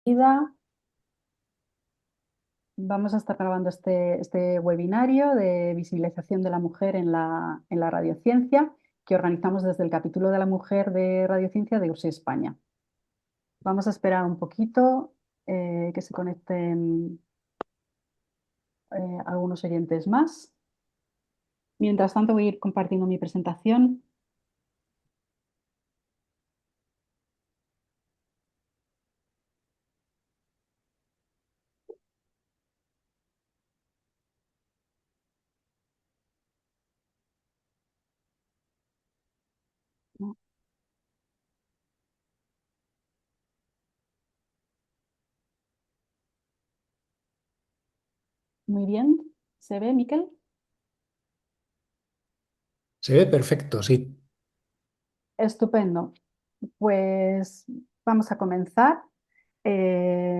Ida, vamos a estar grabando este webinario de visibilización de la mujer en la radiociencia que organizamos desde el capítulo de la mujer de Radiociencia de URSI España. Vamos a esperar un poquito que se conecten algunos oyentes más. Mientras tanto, voy a ir compartiendo mi presentación. Muy bien. ¿Se ve, Miquel? Se ve perfecto, sí. Estupendo. Pues vamos a comenzar.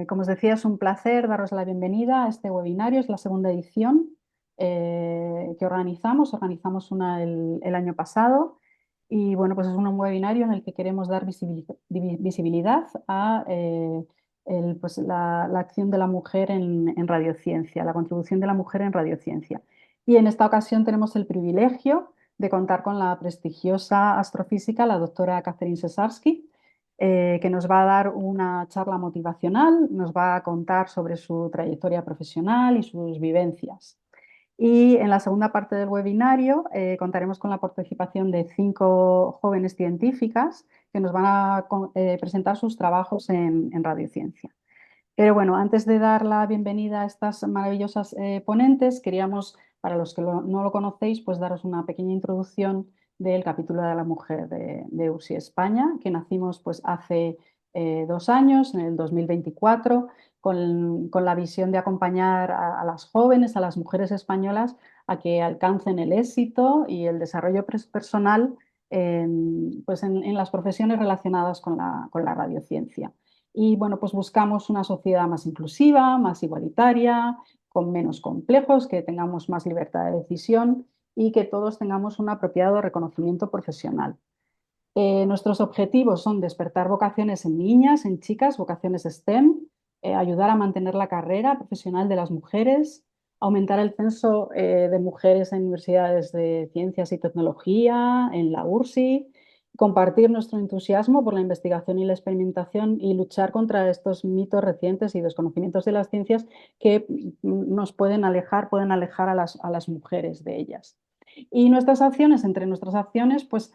Como os decía, es un placer daros la bienvenida a este webinario. Es la segunda edición que organizamos. Organizamos una el año pasado y bueno, pues es un webinario en el que queremos dar visibilidad a pues la acción de la mujer en radiociencia, la contribución de la mujer en radiociencia. Y en esta ocasión tenemos el privilegio de contar con la prestigiosa astrofísica, la doctora Catherine Cesarsky, que nos va a dar una charla motivacional, nos va a contar sobre su trayectoria profesional y sus vivencias. Y en la segunda parte del webinario contaremos con la participación de 5 jóvenes científicas que nos van a presentar sus trabajos en radiociencia. Pero bueno, antes de dar la bienvenida a estas maravillosas ponentes, queríamos, para los que no lo conocéis, pues daros una pequeña introducción del capítulo de la mujer de URSI España, que nacimos pues hace 2 años, en el 2024, con la visión de acompañar a las jóvenes, a las mujeres españolas, a que alcancen el éxito y el desarrollo personal pues en las profesiones relacionadas con la radiociencia. Y bueno, pues buscamos una sociedad más inclusiva, más igualitaria, con menos complejos, que tengamos más libertad de decisión y que todos tengamos un apropiado reconocimiento profesional. Nuestros objetivos son despertar vocaciones en niñas, en chicas, vocaciones STEM, ayudar a mantener la carrera profesional de las mujeres, aumentar el censo de mujeres en universidades de ciencias y tecnología, en la URSI, compartir nuestro entusiasmo por la investigación y la experimentación y luchar contra estos mitos recientes y desconocimientos de las ciencias que nos pueden alejar a las mujeres de ellas. Y nuestras acciones, entre nuestras acciones, pues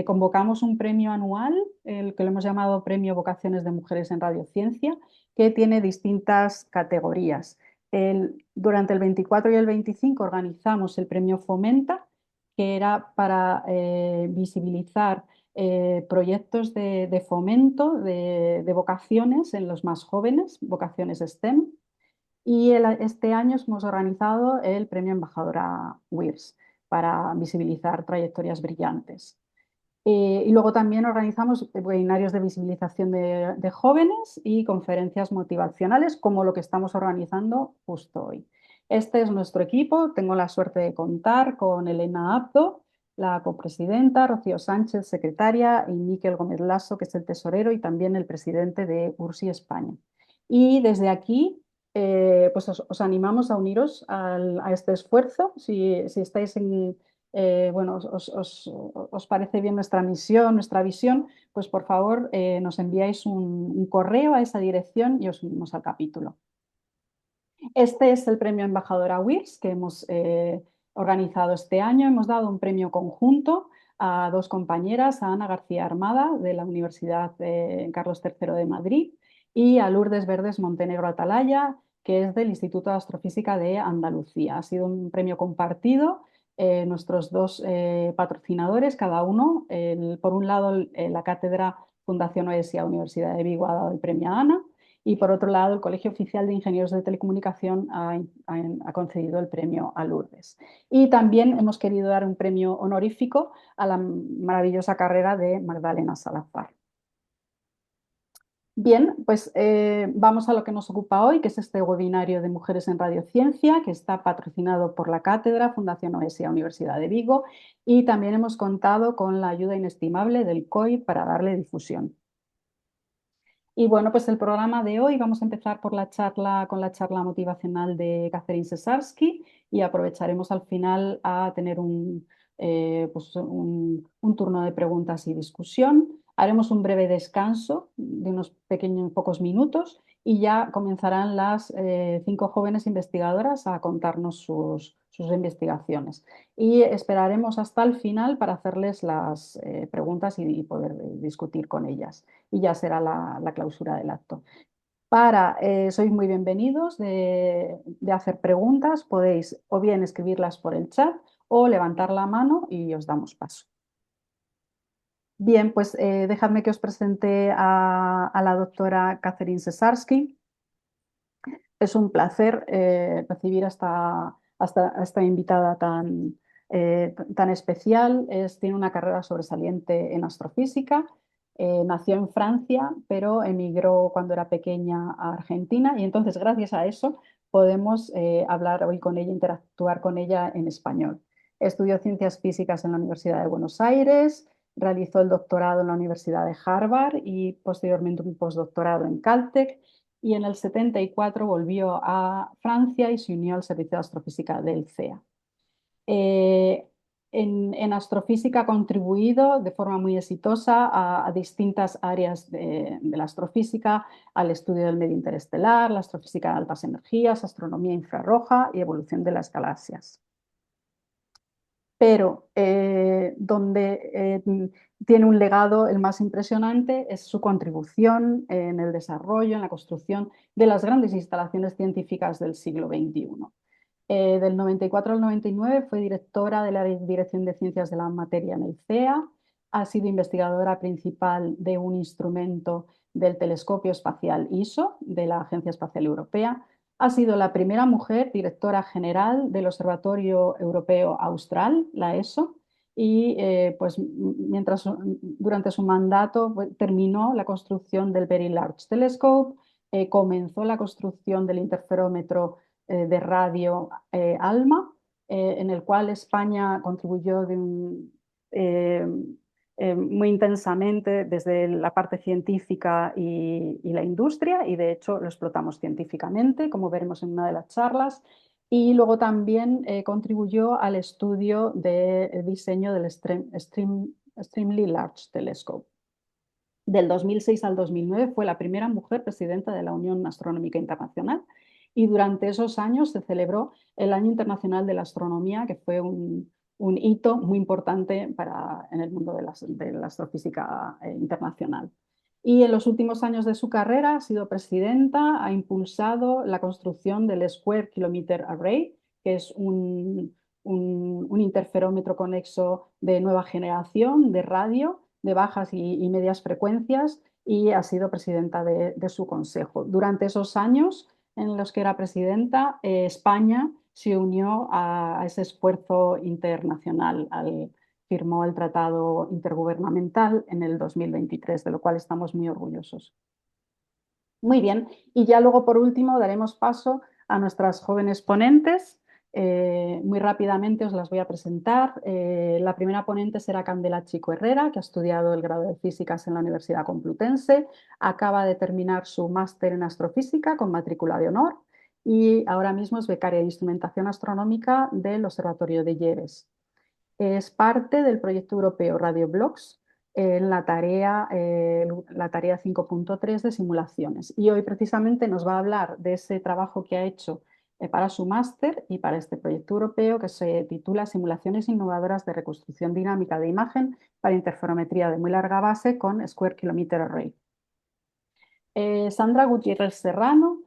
convocamos un premio anual, el que lo hemos llamado Premio Vocaciones de Mujeres en Radiociencia, que tiene distintas categorías. Durante el 24 y el 25 organizamos el Premio Fomenta, que era para visibilizar proyectos de fomento de vocaciones en los más jóvenes, vocaciones STEM. Y este año hemos organizado el Premio Embajadora WIRS para visibilizar trayectorias brillantes. Y luego también organizamos webinarios de visibilización de jóvenes y conferencias motivacionales, como lo que estamos organizando justo hoy. Este es nuestro equipo. Tengo la suerte de contar con Elena Abdo, la copresidenta, Rocío Sánchez, secretaria, y Miquel Gómez Lasso, que es el tesorero y también el presidente de URSI España. Y desde aquí, pues os animamos a uniros a este esfuerzo. Si estáis bueno, os parece bien nuestra misión, nuestra visión, pues por favor nos enviáis un correo a esa dirección y os unimos al capítulo. Este es el premio Embajadora WIRS que hemos organizado este año. Hemos dado un premio conjunto a 2 compañeras, a Ana García Armada de la Universidad Carlos III de Madrid y a Lourdes Verdes Montenegro Atalaya, que es del Instituto de Astrofísica de Andalucía. Ha sido un premio compartido. Nuestros 2 patrocinadores, cada uno, por un lado la Cátedra Fundación OESIA Universidad de Vigo ha dado el premio a Ana y por otro lado, el Colegio Oficial de Ingenieros de Telecomunicación ha concedido el premio a Lourdes. Y también hemos querido dar un premio honorífico a la maravillosa carrera de Magdalena Salazar. Bien, pues vamos a lo que nos ocupa hoy, que es este webinario de Mujeres en Radiociencia, que está patrocinado por la Cátedra Fundación OESIA Universidad de Vigo, y también hemos contado con la ayuda inestimable del COI para darle difusión. Y bueno, pues el programa de hoy vamos a empezar con la charla motivacional de Catherine Cesarsky y aprovecharemos al final a tener un turno de preguntas y discusión. Haremos un breve descanso de unos pequeños pocos minutos y ya comenzarán las 5 jóvenes investigadoras a contarnos sus investigaciones. Y esperaremos hasta el final para hacerles las preguntas y poder discutir con ellas y ya será la clausura del acto. Sois muy bienvenidos de hacer preguntas, podéis o bien escribirlas por el chat o levantar la mano y os damos paso. Bien, pues dejadme que os presente a la doctora Catherine Cesarsky. Es un placer recibir a esta invitada tan especial. Tiene una carrera sobresaliente en astrofísica. Nació en Francia, pero emigró cuando era pequeña a Argentina y entonces gracias a eso podemos hablar hoy con ella, interactuar con ella en español. Estudió ciencias físicas en la Universidad de Buenos Aires, realizó el doctorado en la Universidad de Harvard y posteriormente un postdoctorado en Caltech y en el 74 volvió a Francia y se unió al Servicio de Astrofísica del CEA. Eh, en astrofísica ha contribuido de forma muy exitosa a distintas áreas de la astrofísica, al estudio del medio interestelar, la astrofísica de altas energías, astronomía infrarroja y evolución de las galaxias. Pero donde tiene un legado el más impresionante es su contribución en el desarrollo, en la construcción de las grandes instalaciones científicas del siglo XXI. Del 94 al 99 fue directora de la Dirección de Ciencias de la Materia en el CEA, ha sido investigadora principal de un instrumento del Telescopio Espacial ISO de la Agencia Espacial Europea, ha sido la primera mujer directora general del Observatorio Europeo Austral, la ESO, y durante su mandato terminó la construcción del Very Large Telescope, comenzó la construcción del interferómetro de radio ALMA, en el cual España contribuyó eh, muy intensamente desde la parte científica y la industria, y de hecho lo explotamos científicamente, como veremos en una de las charlas. Y luego también contribuyó al estudio de diseño del Extremely Large Telescope. Del 2006 al 2009 fue la primera mujer presidenta de la Unión Astronómica Internacional y durante esos años se celebró el Año Internacional de la Astronomía, que fue un hito muy importante en el mundo de la astrofísica internacional. Y en los últimos años de su carrera ha sido presidenta, ha impulsado la construcción del Square Kilometer Array, que es un interferómetro conexo de nueva generación de radio de bajas y medias frecuencias y ha sido presidenta de su consejo. Durante esos años en los que era presidenta, España se unió a ese esfuerzo internacional, firmó el Tratado Intergubernamental en el 2023, de lo cual estamos muy orgullosos. Muy bien, y ya luego por último daremos paso a nuestras jóvenes ponentes. Muy rápidamente os las voy a presentar. La primera ponente será Candela Chico Herrera, que ha estudiado el grado de Físicas en la Universidad Complutense, acaba de terminar su máster en Astrofísica con matrícula de honor y ahora mismo es becaria de Instrumentación Astronómica del Observatorio de Lleres. Es parte del proyecto europeo RadioBlocks en la tarea 5.3 de simulaciones. Y hoy precisamente nos va a hablar de ese trabajo que ha hecho para su máster y para este proyecto europeo que se titula Simulaciones innovadoras de reconstrucción dinámica de imagen para interferometría de muy larga base con Square Kilometer Array. Sandra Gutiérrez Serrano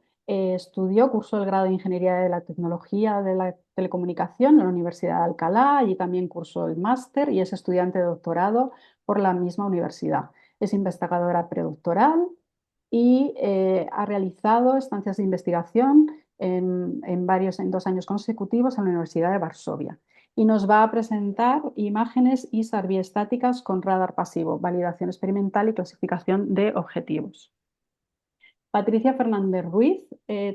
cursó el grado de Ingeniería de la Tecnología de la Telecomunicación en la Universidad de Alcalá, allí también cursó el máster y es estudiante de doctorado por la misma universidad. Es investigadora predoctoral y ha realizado estancias de investigación en 2 años consecutivos en la Universidad de Varsovia. Y nos va a presentar imágenes ISAR biestáticas con radar pasivo, validación experimental y clasificación de objetivos. Patricia Fernández Ruiz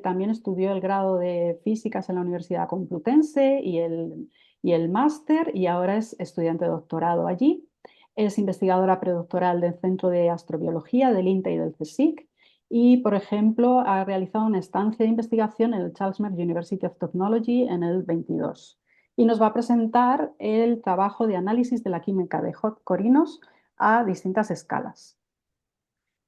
también estudió el grado de Físicas en la Universidad Complutense y el máster y ahora es estudiante de doctorado allí. Es investigadora predoctoral del Centro de Astrobiología del INTA y del CSIC y, por ejemplo, ha realizado una estancia de investigación en el Charles University of Technology en el 22. Y nos va a presentar el trabajo de análisis de la química de hot corinos a distintas escalas.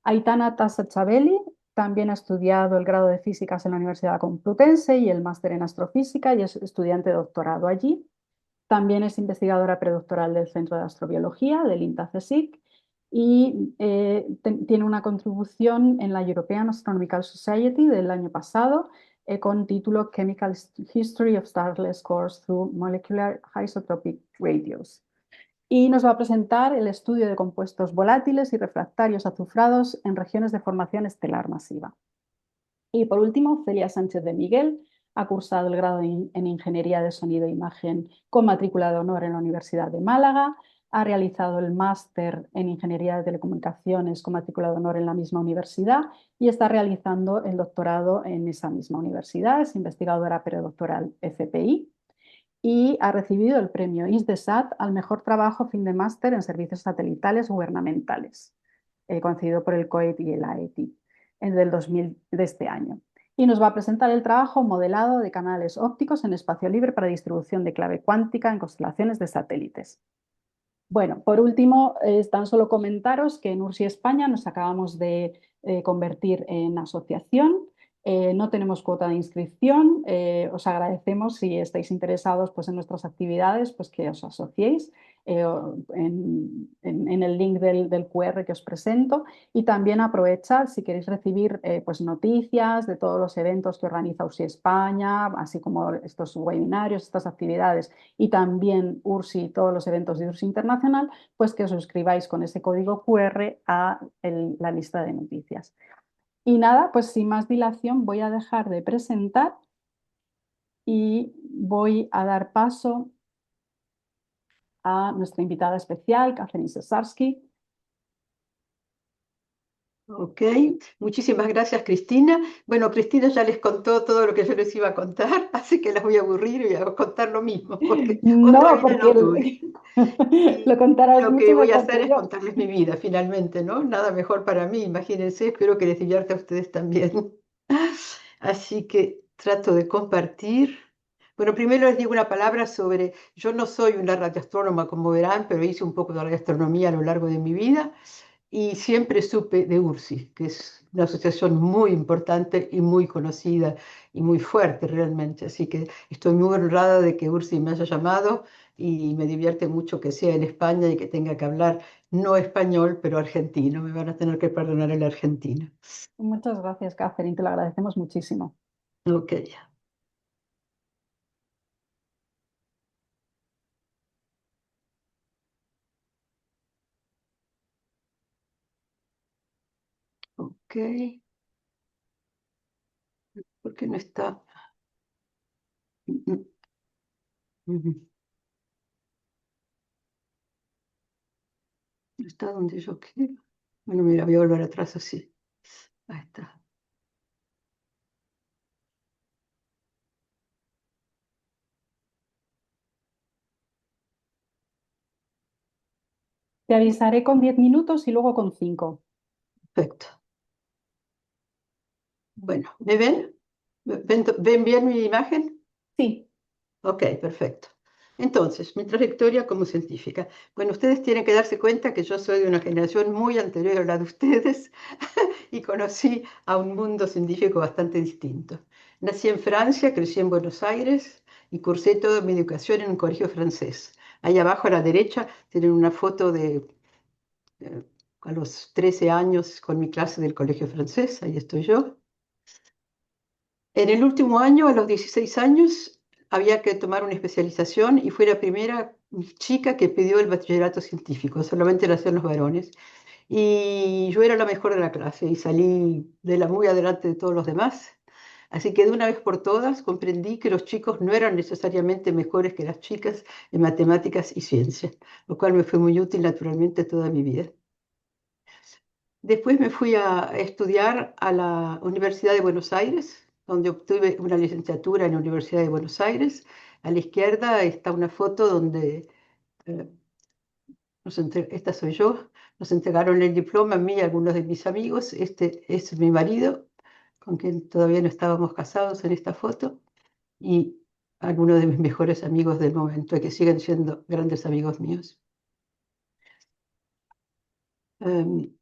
Aitana Tasachabeli también ha estudiado el grado de físicas en la Universidad Complutense y el máster en astrofísica y es estudiante de doctorado allí. También es investigadora predoctoral del Centro de Astrobiología del INTA-CSIC y tiene una contribución en la European Astronomical Society del año pasado con título Chemical History of Starless Cores Through Molecular Isotopic Radios. Y nos va a presentar el estudio de compuestos volátiles y refractarios azufrados en regiones de formación estelar masiva. Y por último, Celia Sánchez de Miguel ha cursado el grado en Ingeniería de Sonido e Imagen con matrícula de honor en la Universidad de Málaga, ha realizado el máster en Ingeniería de Telecomunicaciones con matrícula de honor en la misma universidad y está realizando el doctorado en esa misma universidad, es investigadora predoctoral FPI y ha recibido el premio ISDESAT al mejor trabajo fin de máster en servicios satelitales gubernamentales, concedido por el COET y el AETI, del 2000 de este año. Y nos va a presentar el trabajo modelado de canales ópticos en espacio libre para distribución de clave cuántica en constelaciones de satélites. Bueno, por último, tan solo comentaros que en URSI España nos acabamos de convertir en asociación. No tenemos cuota de inscripción. Os agradecemos si estáis interesados pues, en nuestras actividades, pues que os asociéis en el link del QR que os presento. Y también aprovechad si queréis recibir pues, noticias de todos los eventos que organiza URSI España, así como estos webinarios, estas actividades y también URSI y todos los eventos de URSI Internacional, pues que os suscribáis con ese código QR a la lista de noticias. Y nada, pues sin más dilación voy a dejar de presentar y voy a dar paso a nuestra invitada especial, Catherine Cesarsky. Ok, muchísimas gracias, Cristina. Bueno, Cristina ya les contó todo lo que yo les iba a contar, así que las voy a aburrir y voy a contar lo mismo, porque otra No, vida porque no tuve. lo Y contarás lo mucho que voy a mejor hacer que es yo. contarles mi vida, finalmente, ¿no? Nada mejor para mí, imagínense, espero que les divierta a ustedes también. Así que trato de compartir. Bueno, primero les digo una palabra sobre, yo no soy una radioastrónoma, como verán, pero hice un poco de radioastronomía a lo largo de mi vida. Y siempre supe de URSI, que es una asociación muy importante y muy conocida y muy fuerte realmente. Así que estoy muy honrada de que URSI me haya llamado y me divierte mucho que sea en España y que tenga que hablar no español, pero argentino. Me van a tener que perdonar el argentino. Muchas gracias, Catherine, te lo agradecemos muchísimo. Ok, ok. ¿Por qué no está? Mm, mm, mm. No está donde yo quiero. Bueno, mira, voy a volver atrás así. Ahí está. Te avisaré con 10 minutos y luego con 5. Perfecto. Bueno, ¿me ven? ¿Ven bien mi imagen? Sí. Ok, perfecto. Entonces, mi trayectoria como científica. Bueno, ustedes tienen que darse cuenta que yo soy de una generación muy anterior a la de ustedes y conocí a un mundo científico bastante distinto. Nací en Francia, crecí en Buenos Aires y cursé toda mi educación en un colegio francés. Ahí abajo a la derecha tienen una foto de eh, a los 13 años con mi clase del colegio francés, ahí estoy yo. En el último año, a los 16 años, había que tomar una especialización y fui la primera chica que pidió el bachillerato científico, solamente lo hacían los varones. Y yo era la mejor de la clase y salí de la muy adelante de todos los demás. Así que de una vez por todas comprendí que los chicos no eran necesariamente mejores que las chicas en matemáticas y ciencia, lo cual me fue muy útil naturalmente toda mi vida. Después me fui a estudiar a la Universidad de Buenos Aires, donde obtuve una licenciatura en la Universidad de Buenos Aires. A la izquierda está una foto donde, no sé, esta soy yo, Nos entregaron el diploma a mí y a algunos de mis amigos. Este es mi marido, con quien todavía no estábamos casados en esta foto, y algunos de mis mejores amigos del momento, y que siguen siendo grandes amigos míos. Em,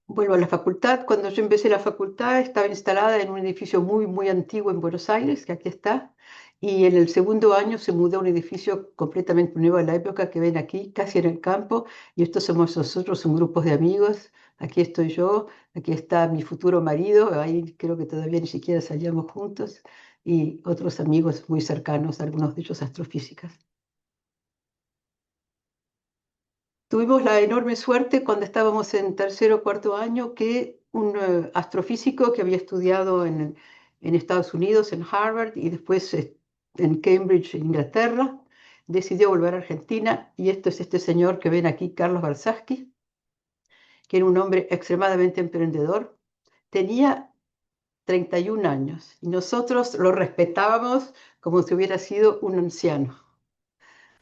Vuelvo a la facultad. Cuando yo empecé la facultad estaba instalada en un edificio muy, muy antiguo en Buenos Aires, que aquí está, y en el segundo año se mudó a un edificio completamente nuevo a la época que ven aquí, casi en el campo, y estos somos nosotros, un grupo de amigos. Aquí estoy yo, aquí está mi futuro marido, ahí creo que todavía ni siquiera salíamos juntos, y otros amigos muy cercanos, algunos de ellos astrofísicas. Tuvimos la enorme suerte cuando estábamos en tercero o cuarto año que un astrofísico que había estudiado en Estados Unidos, en Harvard, y después en Cambridge, Inglaterra, decidió volver a Argentina. Y esto es este señor que ven aquí, Carlos Barsaski, que era un hombre extremadamente emprendedor. Tenía 31 años y nosotros lo respetábamos como si hubiera sido un anciano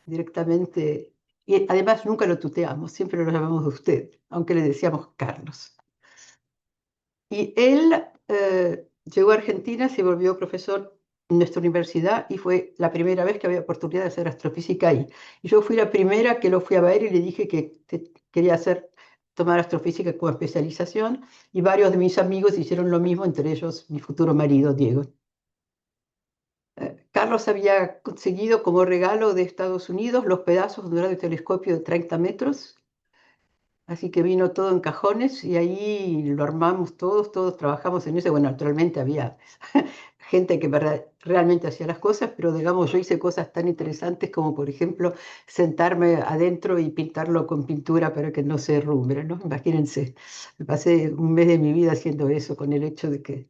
directamente. Y además nunca lo tuteamos, siempre lo llamamos de usted, aunque le decíamos Carlos. Y él llegó a Argentina, se volvió profesor en nuestra universidad y fue la primera vez que había oportunidad de hacer astrofísica ahí. Y yo fui la primera que lo fui a ver y le dije que quería tomar astrofísica como especialización, y varios de mis amigos hicieron lo mismo, entre ellos mi futuro marido, Diego. Carlos había conseguido como regalo de Estados Unidos los pedazos de un radiotelescopio de 30 metros, así que vino todo en cajones y ahí lo armamos todos trabajamos en eso. Bueno, naturalmente había gente que realmente hacía las cosas, pero digamos, yo hice cosas tan interesantes como, por ejemplo, sentarme adentro y pintarlo con pintura para que no se derrumbe, ¿no? Imagínense, me pasé un mes de mi vida haciendo eso, con el hecho de que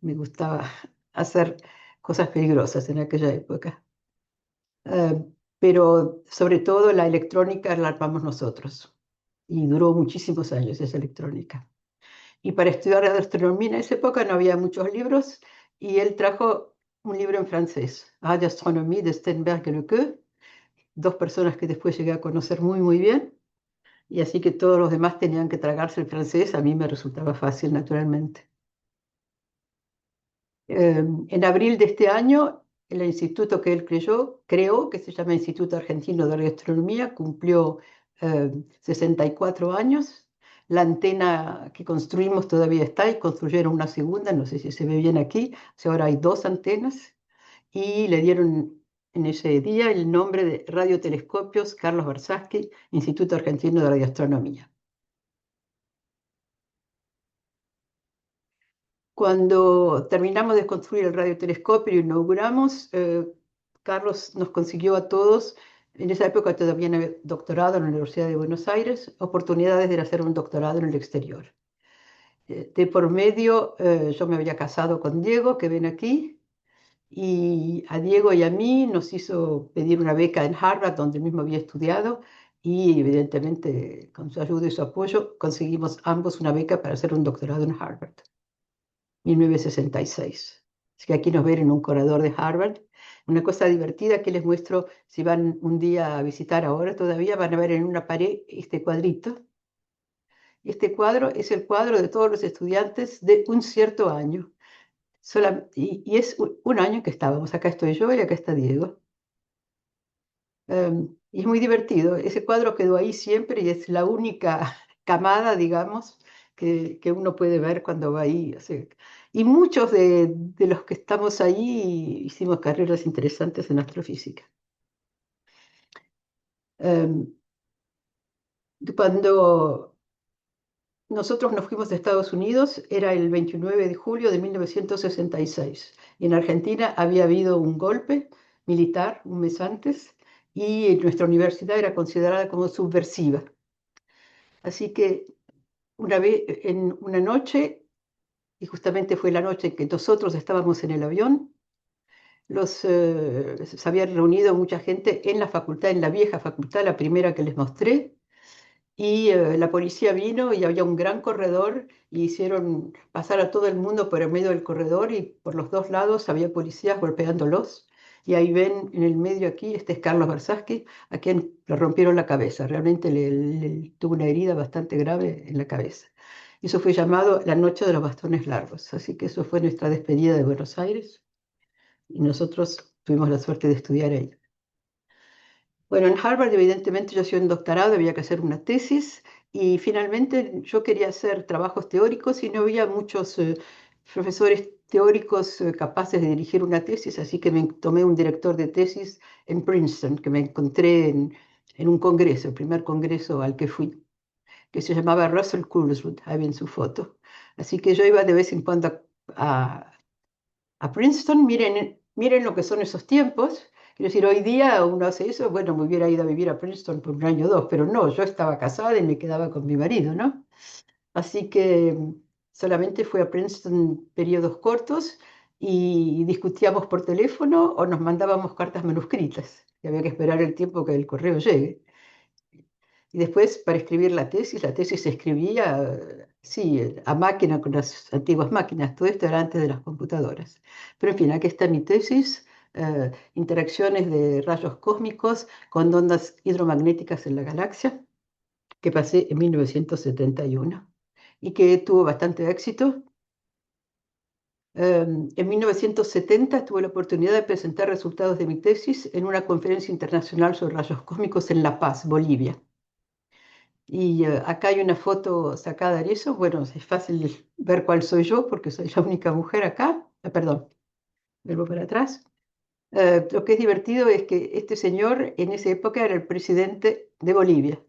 me gustaba hacer cosas peligrosas en aquella época. Eh, pero sobre todo la electrónica la armamos nosotros y duró muchísimos años esa electrónica. Y para estudiar astronomía en esa época no había muchos libros, y él trajo un libro en francés, A d'astronomie de Steenberg et Lequeux, dos personas que después llegué a conocer muy, muy bien, y así que todos los demás tenían que tragarse el francés. A mí me resultaba fácil, naturalmente. En abril de este año, el instituto que él creó, que se llama Instituto Argentino de Radioastronomía, cumplió 64 años. La antena que construimos todavía está, y construyeron una segunda, no sé si se ve bien aquí, o sea, ahora hay dos antenas, y le dieron en ese día el nombre de Radiotelescopios Carlos Barsaski, Instituto Argentino de Radioastronomía. Cuando terminamos de construir el radiotelescopio y lo inauguramos, Carlos nos consiguió a todos, en esa época todavía no había doctorado en la Universidad de Buenos Aires, oportunidades de hacer un doctorado en el exterior. De por medio, yo me había casado con Diego, que ven aquí, y a Diego y a mí nos hizo pedir una beca en Harvard, donde él mismo había estudiado, y evidentemente con su ayuda y su apoyo conseguimos ambos una beca para hacer un doctorado en Harvard. 1966. Así que aquí nos ven en un corredor de Harvard. Una cosa divertida que les muestro, si van un día a visitar ahora todavía, van a ver en una pared este cuadrito. Este cuadro es el cuadro de todos los estudiantes de un cierto año. Y es un año que estábamos. Acá estoy yo y acá está Diego. Y es muy divertido. Ese cuadro quedó ahí siempre y es la única camada, digamos, que uno puede ver cuando va ahí. O sea, y muchos de los que estamos ahí hicimos carreras interesantes en astrofísica. Em, Cuando nosotros nos fuimos de Estados Unidos, era el 29 de julio de 1966. Y en Argentina había habido un golpe militar un mes antes, y nuestra universidad era considerada como subversiva. Así que una vez, en una noche, y justamente fue la noche en que nosotros estábamos en el avión, se había reunido mucha gente en la facultad, en la vieja facultad, la primera que les mostré, y la policía vino y había un gran corredor y hicieron pasar a todo el mundo por el medio del corredor, y por los dos lados había policías golpeándolos, Y ahí ven en el medio aquí, este es Carlos Bersaski, a quien le rompieron la cabeza. Realmente tuvo una herida bastante grave en la cabeza. Y eso fue llamado la Noche de los Bastones Largos. Así que eso fue nuestra despedida de Buenos Aires y nosotros tuvimos la suerte de estudiar ahí. Bueno, en Harvard evidentemente yo hacía un doctorado, había que hacer una tesis y finalmente yo quería hacer trabajos teóricos y no había muchos profesores teóricos capaces de dirigir una tesis, así que me tomé un director de tesis en Princeton, que me encontré en un congreso, el primer congreso al que fui, que se llamaba Russell Kulsrud, ahí ven su foto. Así que yo iba de vez en cuando a, a Princeton, miren lo que son esos tiempos. Quiero decir, hoy día uno hace eso, bueno, me hubiera ido a vivir a Princeton por un año o dos, pero no, yo estaba casada y me quedaba con mi marido, ¿no? Así que solamente fui a Princeton periodos cortos y discutíamos por teléfono o nos mandábamos cartas manuscritas, y había que esperar el tiempo que el correo llegue. Y después, para escribir la tesis se escribía, sí, a máquina, con las antiguas máquinas. Todo esto era antes de las computadoras. Pero en fin, aquí está mi tesis, interacciones de rayos cósmicos con ondas hidromagnéticas en la galaxia, que pasé en 1971 y que tuvo bastante éxito. En 1970 tuve la oportunidad de presentar resultados de mi tesis en una conferencia internacional sobre rayos cósmicos en La Paz, Bolivia. Y acá hay una foto sacada de eso. Bueno, es fácil ver cuál soy yo porque soy la única mujer acá. Perdón, vuelvo para atrás. Lo que es divertido es que este señor en esa época era el presidente de Bolivia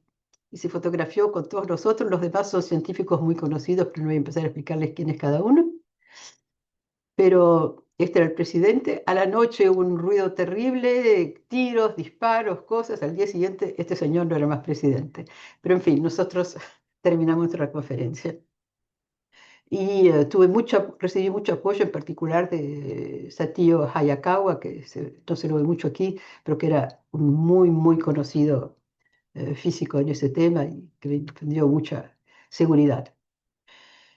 y se fotografió con todos nosotros. Los demás son científicos muy conocidos, pero no voy a empezar a explicarles quién es cada uno. Pero este era el presidente. A la noche hubo un ruido terrible, tiros, disparos, cosas. Al día siguiente este señor no era más presidente. Pero en fin, nosotros terminamos nuestra conferencia. Y recibí mucho apoyo, en particular de Satio Hayakawa, que no se lo ve mucho aquí, pero que era un muy, muy conocido físico en ese tema y que me dio mucha seguridad.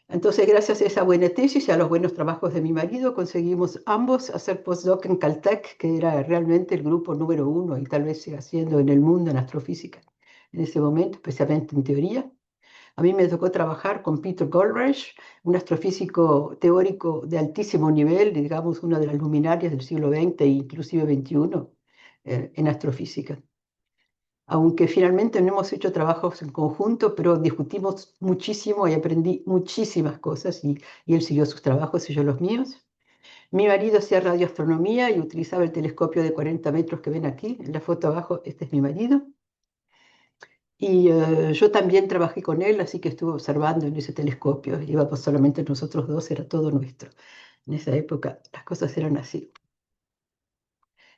Entonces, gracias a esa buena tesis y a los buenos trabajos de mi marido, conseguimos ambos hacer postdoc en Caltech, que era realmente el grupo número uno y tal vez siga siendo en el mundo en astrofísica en ese momento, especialmente en teoría. A mí me tocó trabajar con Peter Goldreich, un astrofísico teórico de altísimo nivel, digamos, una de las luminarias del siglo XX e inclusive XXI en astrofísica. Aunque finalmente no hemos hecho trabajos en conjunto, pero discutimos muchísimo y aprendí muchísimas cosas y él siguió sus trabajos y yo los míos. Mi marido hacía radioastronomía y utilizaba el telescopio de 40 metros que ven aquí, en la foto abajo, este es mi marido. Y yo también trabajé con él, así que estuve observando en ese telescopio. Íbamos solamente nosotros dos, era todo nuestro. En esa época las cosas eran así.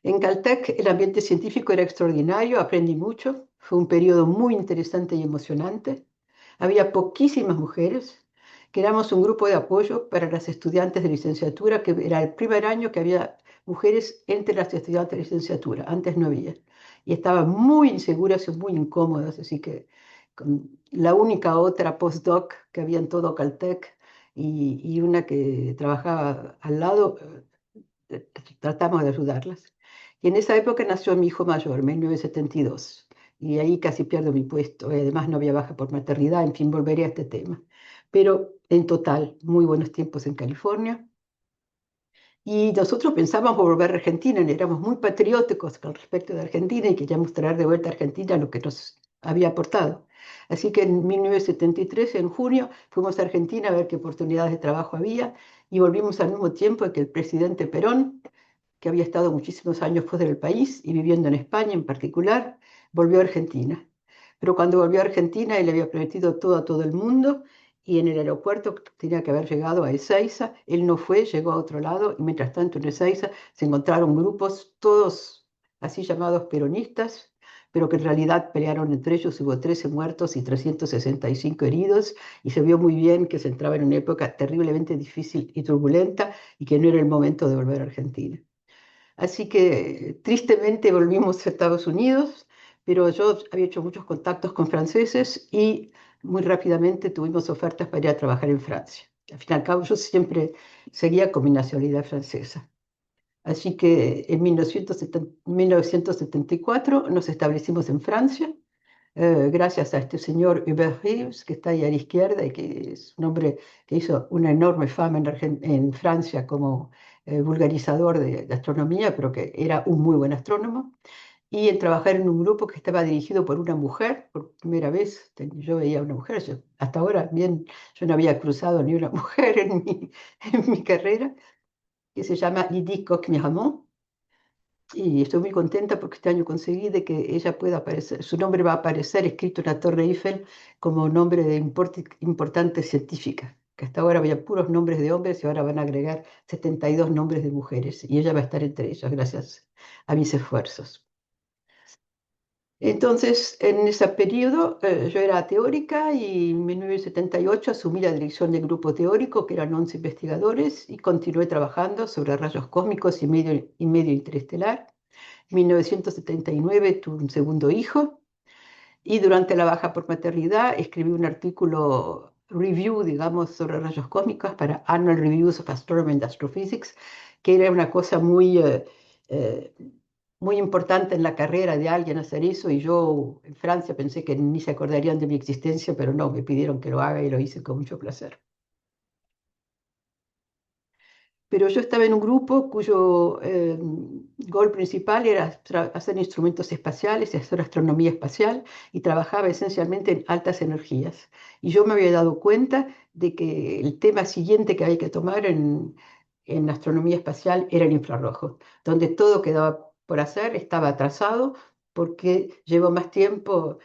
En Caltech el ambiente científico era extraordinario, aprendí mucho, fue un periodo muy interesante y emocionante. Había poquísimas mujeres, que éramos un grupo de apoyo para las estudiantes de licenciatura, que era el primer año que había mujeres entre las estudiantes de licenciatura, antes no había. Y estaban muy inseguras y muy incómodas, así que la única otra postdoc que había en todo Caltech y una que trabajaba al lado, tratamos de ayudarlas. Y en esa época nació mi hijo mayor, 1972, y ahí casi pierdo mi puesto. Además, no había baja por maternidad, en fin, volveré a este tema. Pero en total, muy buenos tiempos en California. Y nosotros pensábamos volver a Argentina, éramos muy patrióticos con respecto de Argentina y queríamos traer de vuelta a Argentina lo que nos había aportado. Así que en 1973, en junio, fuimos a Argentina a ver qué oportunidades de trabajo había y volvimos al mismo tiempo en que el presidente Perón, que había estado muchísimos años fuera del país y viviendo en España en particular, volvió a Argentina. Pero cuando volvió a Argentina, él había prometido todo a todo el mundo y en el aeropuerto tenía que haber llegado a Ezeiza. Él no fue, llegó a otro lado y mientras tanto en Ezeiza se encontraron grupos, todos así llamados peronistas, pero que en realidad pelearon entre ellos, hubo 13 muertos y 365 heridos, y se vio muy bien que se entraba en una época terriblemente difícil y turbulenta y que no era el momento de volver a Argentina. Así que tristemente volvimos a Estados Unidos, pero yo había hecho muchos contactos con franceses y muy rápidamente tuvimos ofertas para ir a trabajar en Francia. Al fin y al cabo, yo siempre seguía con mi nacionalidad francesa. Así que en 1974 nos establecimos en Francia, gracias a este señor Hubert Reeves, que está ahí a la izquierda y que es un hombre que hizo una enorme fama en Francia como vulgarizador de astronomía, pero que era un muy buen astrónomo. Y en trabajar en un grupo que estaba dirigido por una mujer, por primera vez yo veía a una mujer, hasta ahora bien, yo no había cruzado ni una mujer en mi carrera, que se llama Lydie Coq-Miramont, y estoy muy contenta porque este año conseguí de que ella pueda aparecer, su nombre va a aparecer escrito en la Torre Eiffel como nombre de importante científica, que hasta ahora había puros nombres de hombres y ahora van a agregar 72 nombres de mujeres, y ella va a estar entre ellos gracias a mis esfuerzos. Entonces, en ese periodo yo era teórica y en 1978 asumí la dirección del grupo teórico, que eran 11 investigadores, y continué trabajando sobre rayos cósmicos y medio interestelar. En 1979 tuve un segundo hijo y durante la baja por maternidad escribí un artículo review, digamos, sobre rayos cósmicos para Annual Reviews of Astronomy and Astrophysics, que era una cosa eh, muy importante en la carrera de alguien hacer eso, y yo en Francia pensé que ni se acordarían de mi existencia, pero no, me pidieron que lo haga y lo hice con mucho placer. Pero yo estaba en un grupo cuyo gol principal era hacer instrumentos espaciales y hacer astronomía espacial, y trabajaba esencialmente en altas energías. Y yo me había dado cuenta de que el tema siguiente que hay que tomar en astronomía espacial era el infrarrojo, donde todo quedaba por hacer, estaba atrasado porque llevó más tiempo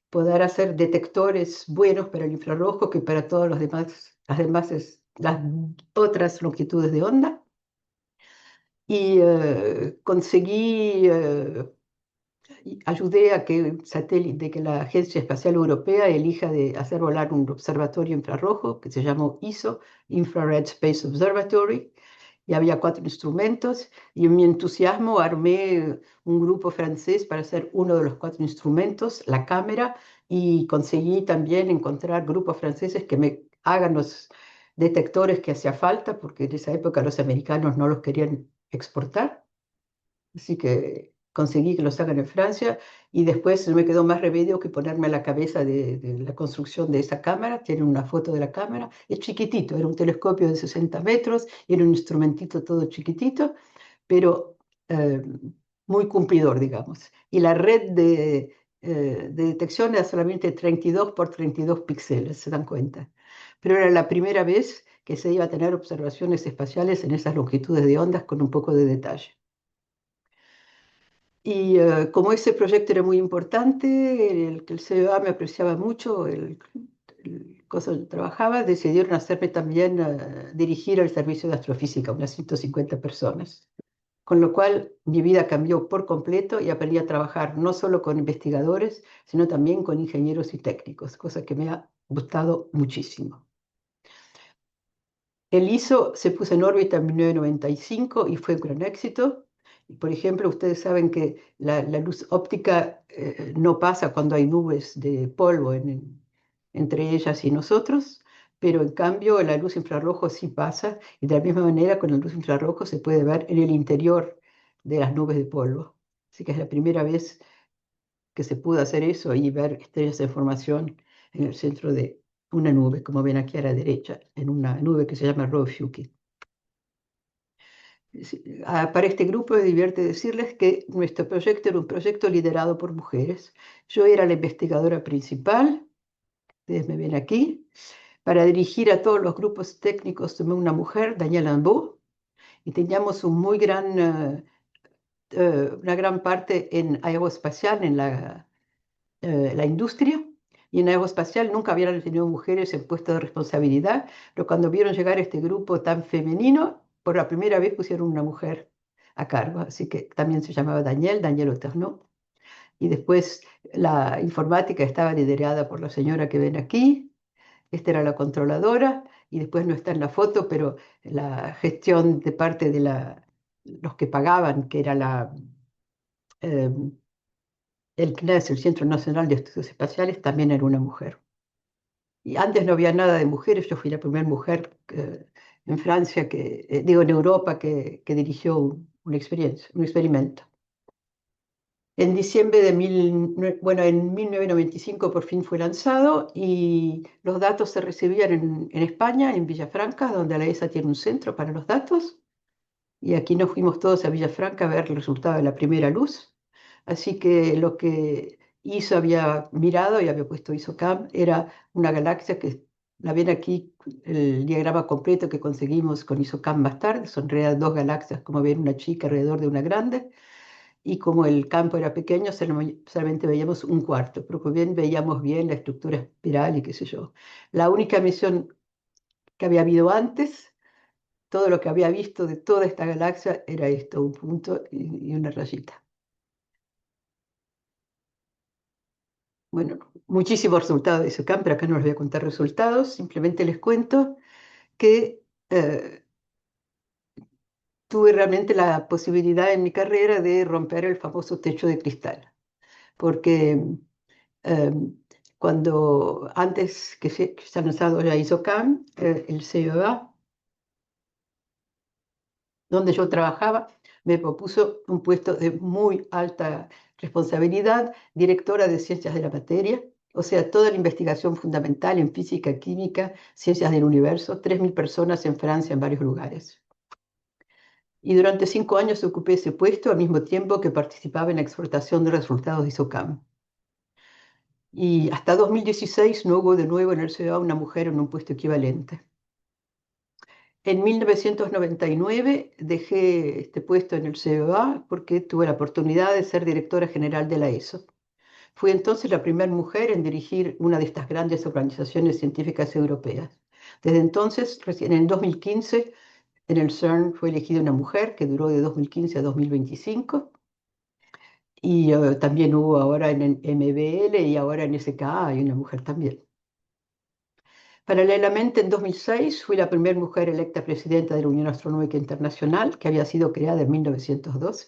poder hacer detectores buenos para el infrarrojo que para todos los demás, las otras longitudes de onda. Y conseguí, y ayudé a que de que la Agencia Espacial Europea elija de hacer volar un observatorio infrarrojo que se llamó ISO, Infrared Space Observatory, y había 4 instrumentos, y en mi entusiasmo armé un grupo francés para hacer uno de los 4 instrumentos, la cámara, y conseguí también encontrar grupos franceses que me hagan los detectores que hacía falta, porque en esa época los americanos no los querían exportar. Así que conseguí que los hagan en Francia, y después no me quedó más remedio que ponerme a la cabeza de la construcción de esa cámara. Tienen una foto de la cámara. Es chiquitito, era un telescopio de 60 metros, era un instrumentito todo chiquitito, pero eh, muy cumplidor, digamos. Y la red de detección era solamente 32 por 32 píxeles, ¿se dan cuenta? Pero era la primera vez que se iba a tener observaciones espaciales en esas longitudes de ondas con un poco de detalle. Y como ese proyecto era muy importante, que el CEA me apreciaba mucho, el cosa donde trabajaba, decidieron hacerme también dirigir el servicio de astrofísica, unas 150 personas. Con lo cual mi vida cambió por completo y aprendí a trabajar no solo con investigadores, sino también con ingenieros y técnicos, cosa que me ha gustado muchísimo. El ISO se puso en órbita en 1995 y fue un gran éxito. Y, por ejemplo, ustedes saben que la luz óptica no pasa cuando hay nubes de polvo entre ellas y nosotros, pero en cambio la luz infrarrojo sí pasa, y de la misma manera con la luz infrarrojo se puede ver en el interior de las nubes de polvo. Así que es la primera vez que se pudo hacer eso y ver estrellas de formación en el centro de una nube, como ven aquí a la derecha, en una nube que se llama Rho-Fuki. Para este grupo me divierte decirles que nuestro proyecto era un proyecto liderado por mujeres. Yo era la investigadora principal, ustedes me ven aquí. Para dirigir a todos los grupos técnicos tomé una mujer, Danielle Imbaud, y teníamos una gran parte en aeroespacial, en la industria. Y en aeroespacial nunca habían tenido mujeres en puestos de responsabilidad, pero cuando vieron llegar este grupo tan femenino, por la primera vez pusieron una mujer a cargo. Así que también se llamaba Danielle Oterno. Y después la informática estaba liderada por la señora que ven aquí. Esta era la controladora, y después no está en la foto, pero la gestión de parte de los que pagaban, que era eh, el CNES, el Centro Nacional de Estudios Espaciales, también era una mujer. Y antes no había nada de mujeres, yo fui la primera mujer en Francia, en Europa, que dirigió una experiencia, un experimento. En diciembre en 1995 por fin fue lanzado y los datos se recibían en España, en Villafranca, donde la ESA tiene un centro para los datos. Y aquí nos fuimos todos a Villafranca a ver el resultado de la primera luz. Así que lo que ISO había mirado y había puesto ISOCAM era una galaxia que la ven aquí, el diagrama completo que conseguimos con ISOCAM más tarde. Son en realidad dos galaxias, como ven una chica alrededor de una grande. Y como el campo era pequeño, solamente veíamos un cuarto, pero como bien veíamos bien la estructura espiral y qué sé yo. La única misión que había habido antes, todo lo que había visto de toda esta galaxia era esto, un punto y una rayita. Bueno, muchísimos resultados de ese campo, pero acá no les voy a contar resultados, simplemente les cuento que tuve realmente la posibilidad en mi carrera de romper el famoso techo de cristal, porque eh, antes que se ha lanzado ya ISOCAM, el CEA, donde yo trabajaba, me propuso un puesto de muy alta responsabilidad, directora de ciencias de la materia, o sea, toda la investigación fundamental en física, química, ciencias del universo, 3.000 personas en Francia, en varios lugares. Y durante 5 años ocupé ese puesto al mismo tiempo que participaba en la exportación de resultados de ISOCAM. Y hasta 2016 no hubo de nuevo en el CEA una mujer en un puesto equivalente. En 1999 dejé este puesto en el CEA porque tuve la oportunidad de ser directora general de la ESO. Fui entonces la primera mujer en dirigir una de estas grandes organizaciones científicas europeas. Desde entonces, recién en 2015, en el CERN fue elegida una mujer que duró de 2015 a 2025. Y también hubo ahora en el MBL y ahora en SKA hay una mujer también. Paralelamente, en 2006 fui la primera mujer electa presidenta de la Unión Astronómica Internacional, que había sido creada en 1912.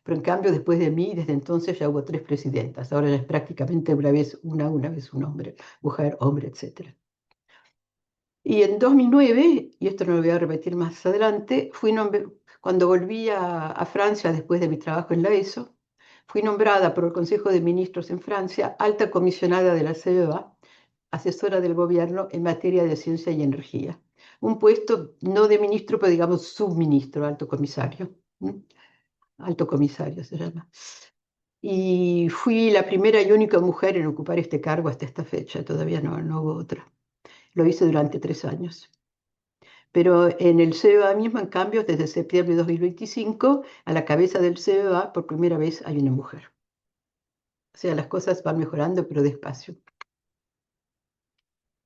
Pero en cambio, después de mí, desde entonces ya hubo 3 presidentas. Ahora ya es prácticamente una vez un hombre, mujer, hombre, etc. Y en 2009, y esto no lo voy a repetir más adelante, cuando volví a Francia después de mi trabajo en la ESO, fui nombrada por el Consejo de Ministros en Francia alta comisionada de la CEA, asesora del gobierno en materia de ciencia y energía. Un puesto no de ministro, pero digamos subministro, alto comisario. Alto comisario se llama. Y fui la primera y única mujer en ocupar este cargo hasta esta fecha, todavía no hubo otra. Lo hice durante 3 años. Pero en el CEA mismo, en cambio, desde septiembre de 2025, a la cabeza del CEA, por primera vez hay una mujer. O sea, las cosas van mejorando, pero despacio.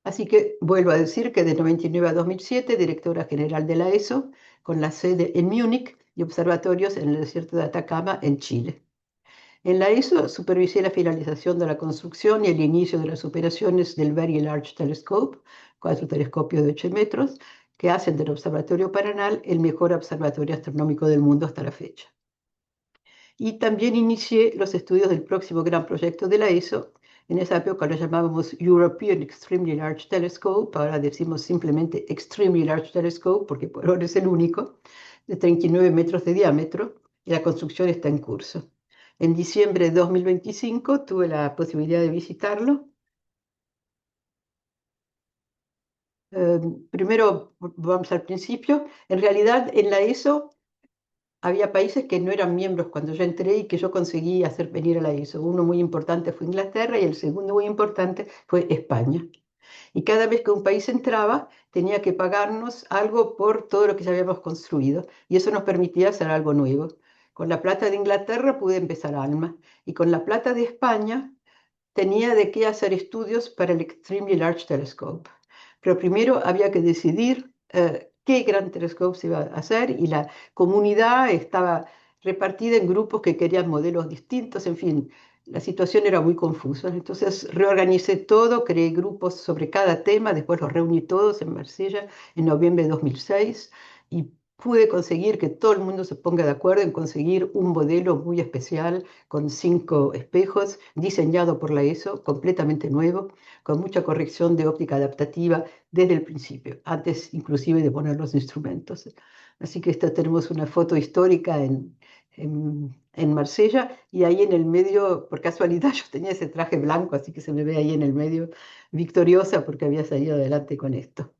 Así que vuelvo a decir que de 99 a 2007, directora general de la ESO, con la sede en Múnich y observatorios en el desierto de Atacama, en Chile. En la ESO supervisé la finalización de la construcción y el inicio de las operaciones del Very Large Telescope, 4 telescopios de 8 metros, que hacen del Observatorio Paranal el mejor observatorio astronómico del mundo hasta la fecha. Y también inicié los estudios del próximo gran proyecto de la ESO. En esa época lo llamábamos European Extremely Large Telescope, ahora decimos simplemente Extremely Large Telescope, porque por ahora es el único, de 39 metros de diámetro, y la construcción está en curso. En diciembre de 2025 tuve la posibilidad de visitarlo. Primero, vamos al principio. En realidad, en la ESO había países que no eran miembros cuando yo entré y que yo conseguí hacer venir a la ESO. Uno muy importante fue Inglaterra y el segundo muy importante fue España. Y cada vez que un país entraba, tenía que pagarnos algo por todo lo que ya habíamos construido. Y eso nos permitía hacer algo nuevo. Con la plata de Inglaterra pude empezar ALMA. Y con la plata de España tenía de qué hacer estudios para el Extremely Large Telescope. Pero primero había que decidir qué gran telescopio se iba a hacer y la comunidad estaba repartida en grupos que querían modelos distintos, en fin, la situación era muy confusa. Entonces reorganicé todo, creé grupos sobre cada tema, después los reuní todos en Marsella en noviembre de 2006 y pude conseguir que todo el mundo se ponga de acuerdo en conseguir un modelo muy especial con 5 espejos, diseñado por la ESO, completamente nuevo, con mucha corrección de óptica adaptativa desde el principio, antes inclusive de poner los instrumentos. Así que esta tenemos una foto histórica en Marsella, y ahí en el medio, por casualidad, yo tenía ese traje blanco, así que se me ve ahí en el medio victoriosa porque había salido adelante con esto.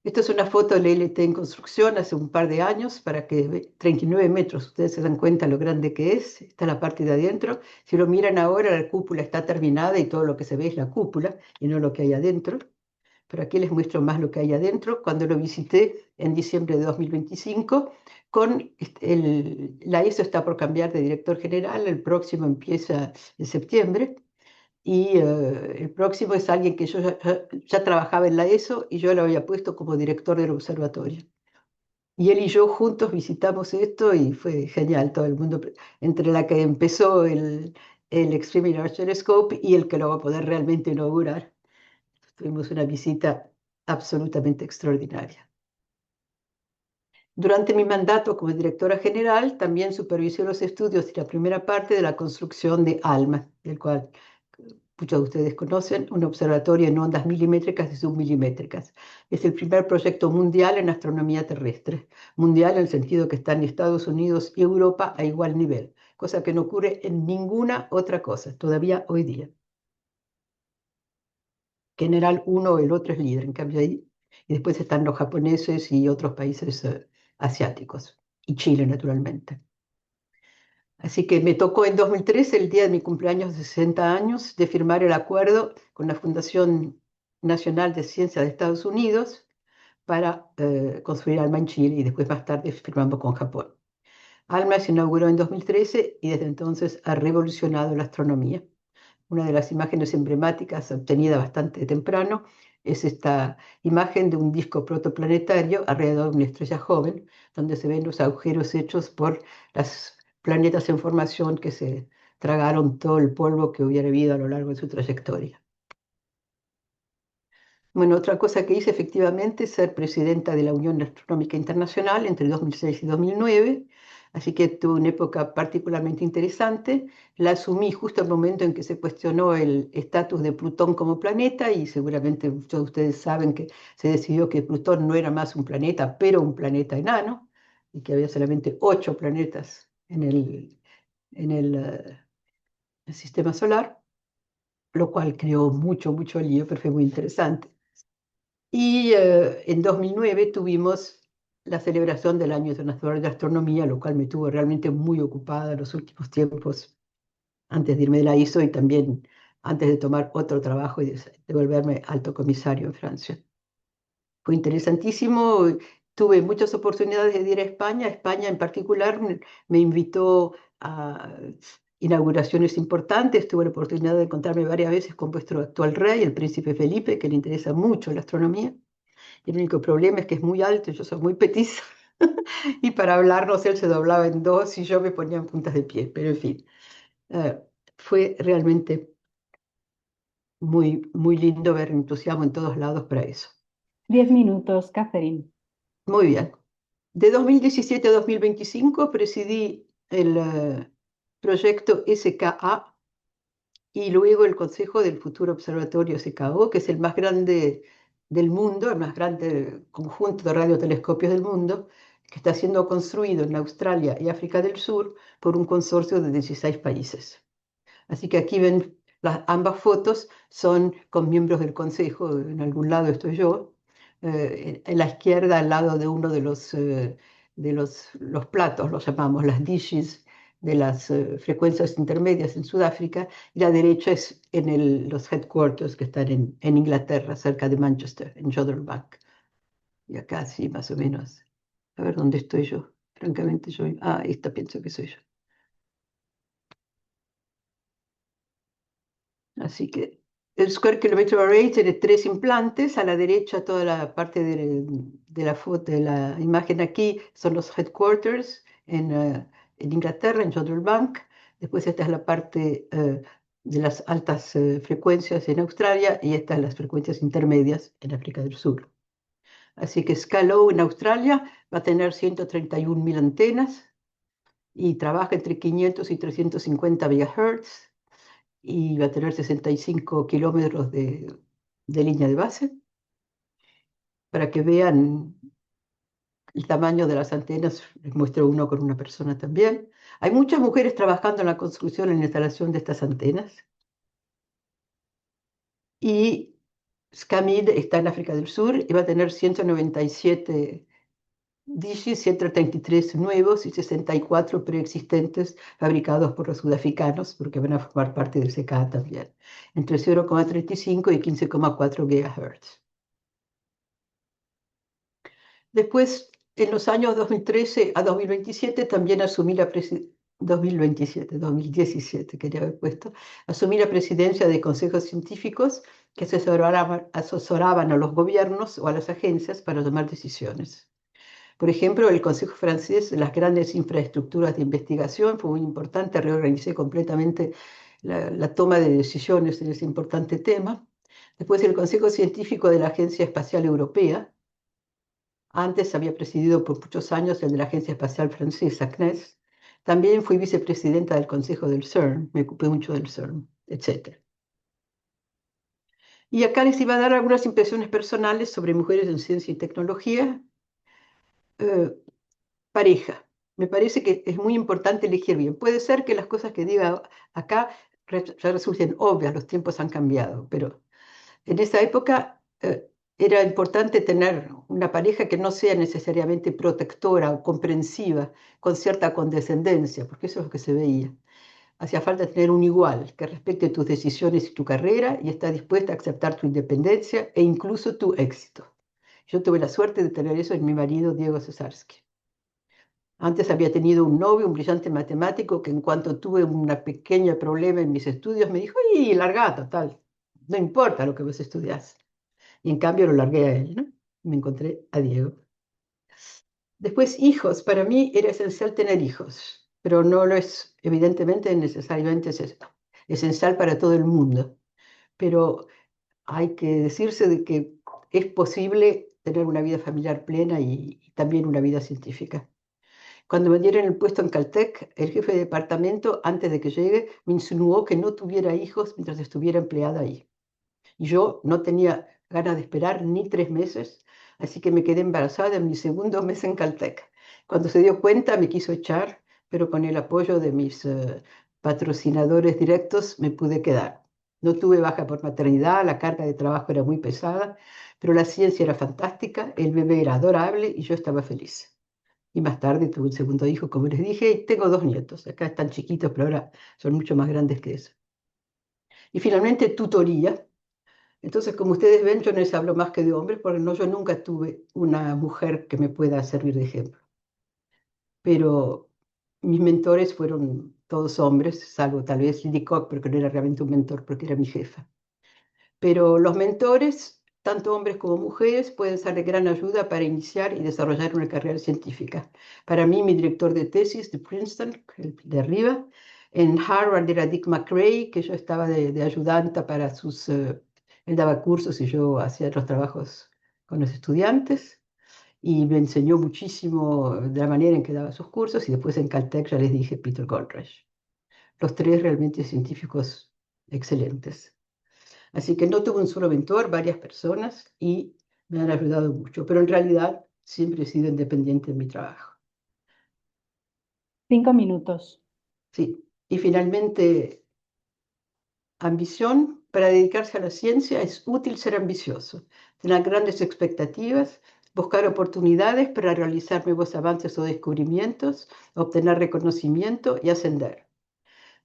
Esta es una foto del LT en construcción hace un par de años, para que 39 metros, ustedes se dan cuenta lo grande que es. Está la parte de adentro. Si lo miran ahora, la cúpula está terminada y todo lo que se ve es la cúpula y no lo que hay adentro. Pero aquí les muestro más lo que hay adentro. Cuando lo visité en diciembre de 2025, la ESO está por cambiar de director general, el próximo empieza en septiembre. Y el próximo es alguien que yo ya trabajaba en la ESO y yo lo había puesto como director del observatorio. Y él y yo juntos visitamos esto y fue genial, todo el mundo, entre la que empezó el Extreme Large Telescope y el que lo va a poder realmente inaugurar. Tuvimos una visita absolutamente extraordinaria. Durante mi mandato como directora general, también supervisé los estudios y la primera parte de la construcción de ALMA, del cual muchos de ustedes conocen, un observatorio en ondas milimétricas y submilimétricas. Es el primer proyecto mundial en astronomía terrestre. Mundial en el sentido que están Estados Unidos y Europa a igual nivel, cosa que no ocurre en ninguna otra cosa, todavía hoy día. General, uno o el otro es líder, en cambio ahí. Y después están los japoneses y otros países asiáticos. Y Chile, naturalmente. Así que me tocó en 2013, el día de mi cumpleaños de 60 años, de firmar el acuerdo con la Fundación Nacional de Ciencia de Estados Unidos para construir ALMA en Chile, y después más tarde firmamos con Japón. ALMA se inauguró en 2013 y desde entonces ha revolucionado la astronomía. Una de las imágenes emblemáticas obtenida bastante temprano es esta imagen de un disco protoplanetario alrededor de una estrella joven, donde se ven los agujeros hechos por los planetas en formación que se tragaron todo el polvo que hubiera habido a lo largo de su trayectoria. Bueno, otra cosa que hice efectivamente es ser presidenta de la Unión Astronómica Internacional entre 2006 y 2009, así que tuve una época particularmente interesante. La asumí justo al momento en que se cuestionó el estatus de Plutón como planeta, y seguramente muchos de ustedes saben que se decidió que Plutón no era más un planeta, pero un planeta enano, y que había solamente 8 planetas en el sistema solar, lo cual creó mucho lío, pero fue muy interesante. Y en 2009 tuvimos la celebración del Año Internacional de Astronomía, lo cual me tuvo realmente muy ocupada en los últimos tiempos, antes de irme de la ISO y también antes de tomar otro trabajo y de volverme alto comisario en Francia. Fue interesantísimo, tuve muchas oportunidades de ir a España. España en particular me invitó a inauguraciones importantes. Tuve la oportunidad de encontrarme varias veces con vuestro actual rey, el príncipe Felipe, que le interesa mucho la astronomía. El único problema es que es muy alto, yo soy muy petiza, y para hablarnos él se doblaba en dos y yo me ponía en puntas de pie, pero en fin, eh, fue realmente muy lindo ver entusiasmo en todos lados para eso. 10 minutos, Catherine. Muy bien. De 2017 a 2025 presidí el proyecto SKA y luego el Consejo del Futuro Observatorio SKO, que es el más grande del mundo, el más grande conjunto de radiotelescopios del mundo, que está siendo construido en Australia y África del Sur por un consorcio de 16 países. Así que aquí ven, ambas fotos son con miembros del Consejo, en algún lado estoy yo, en la izquierda al lado de uno de los platos, los llamamos las dishes de las frecuencias intermedias en Sudáfrica, y la derecha es en los headquarters que están en Inglaterra, cerca de Manchester, en Jodrell-Bank. Y acá sí, más o menos. A ver dónde estoy yo. Francamente, esta pienso que soy yo. Así que el Square Kilometer Array tiene 3 implantes. A la derecha, toda la parte de la foto, de la imagen aquí, son los headquarters en Inglaterra, en Jodrell-Bank. Después esta es la parte de las altas frecuencias en Australia, y estas las frecuencias intermedias en África del Sur. Así que Scalo en Australia va a tener 131.000 antenas y trabaja entre 500 y 350 MHz y va a tener 65 kilómetros de línea de base para que vean el tamaño de las antenas. Les muestro uno con una persona también. Hay muchas mujeres trabajando en la construcción y en la instalación de estas antenas. Y Scamid está en África del Sur y va a tener 197 Digi, 133 nuevos y 64 preexistentes fabricados por los sudafricanos, porque van a formar parte del CK también, entre 0,35 y 15,4 GHz. Después, en los años 2013 a 2027, también asumí la presidencia. 2017, quería haber puesto, asumí la presidencia de consejos científicos que asesoraban a los gobiernos o a las agencias para tomar decisiones. Por ejemplo, el Consejo francés de las grandes infraestructuras de investigación fue muy importante, reorganicé completamente la toma de decisiones en ese importante tema. Después, el Consejo Científico de la Agencia Espacial Europea. Antes había presidido por muchos años el de la Agencia Espacial Francesa, CNES. También fui vicepresidenta del Consejo del CERN, me ocupé mucho del CERN, etc. Y acá les iba a dar algunas impresiones personales sobre mujeres en ciencia y tecnología. Pareja. Me parece que es muy importante elegir bien. Puede ser que las cosas que diga acá ya resulten obvias, los tiempos han cambiado, pero en esa época era importante tener una pareja que no sea necesariamente protectora o comprensiva, con cierta condescendencia, porque eso es lo que se veía. Hacía falta tener un igual, que respete tus decisiones y tu carrera y está dispuesta a aceptar tu independencia e incluso tu éxito. Yo tuve la suerte de tener eso en mi marido, Diego Cesarsky. Antes había tenido un novio, un brillante matemático, que en cuanto tuve un pequeño problema en mis estudios me dijo, ¡y larga, total! No importa lo que vos estudiás. Y en cambio lo largué a él, ¿no? Me encontré a Diego. Después, hijos. Para mí era esencial tener hijos, pero no lo es, evidentemente, necesariamente es esencial para todo el mundo. Pero hay que decirse de que es posible tener una vida familiar plena y también una vida científica. Cuando me dieron el puesto en Caltech, el jefe de departamento, antes de que llegue, me insinuó que no tuviera hijos mientras estuviera empleada ahí. Y yo no tenía ganas de esperar ni 3 meses, así que me quedé embarazada en mi segundo mes en Caltech. Cuando se dio cuenta me quiso echar, pero con el apoyo de mis patrocinadores directos me pude quedar. No tuve baja por maternidad, la carga de trabajo era muy pesada, pero la ciencia era fantástica, el bebé era adorable y yo estaba feliz. Y más tarde tuve un segundo hijo, como les dije, y tengo 2 nietos. Acá están chiquitos, pero ahora son mucho más grandes que eso. Y finalmente, tutoría. Entonces, como ustedes ven, yo no les hablo más que de hombres, porque no, yo nunca tuve una mujer que me pueda servir de ejemplo. Pero mis mentores fueron todos hombres, salvo tal vez Lily Koch, porque no era realmente un mentor, porque era mi jefa. Pero los mentores, tanto hombres como mujeres, pueden ser de gran ayuda para iniciar y desarrollar una carrera científica. Para mí, mi director de tesis de Princeton, el de arriba, en Harvard era Dick McRae, que yo estaba de ayudanta para sus... él daba cursos y yo hacía los trabajos con los estudiantes y me enseñó muchísimo de la manera en que daba sus cursos y después en Caltech ya les dije Peter Goldreich. Los tres realmente científicos excelentes. Así que no tuve un solo mentor, varias personas y me han ayudado mucho, pero en realidad siempre he sido independiente en mi trabajo. 5 minutos. Sí. Y finalmente, ambición. Para dedicarse a la ciencia es útil ser ambicioso, tener grandes expectativas, buscar oportunidades para realizar nuevos avances o descubrimientos, obtener reconocimiento y ascender.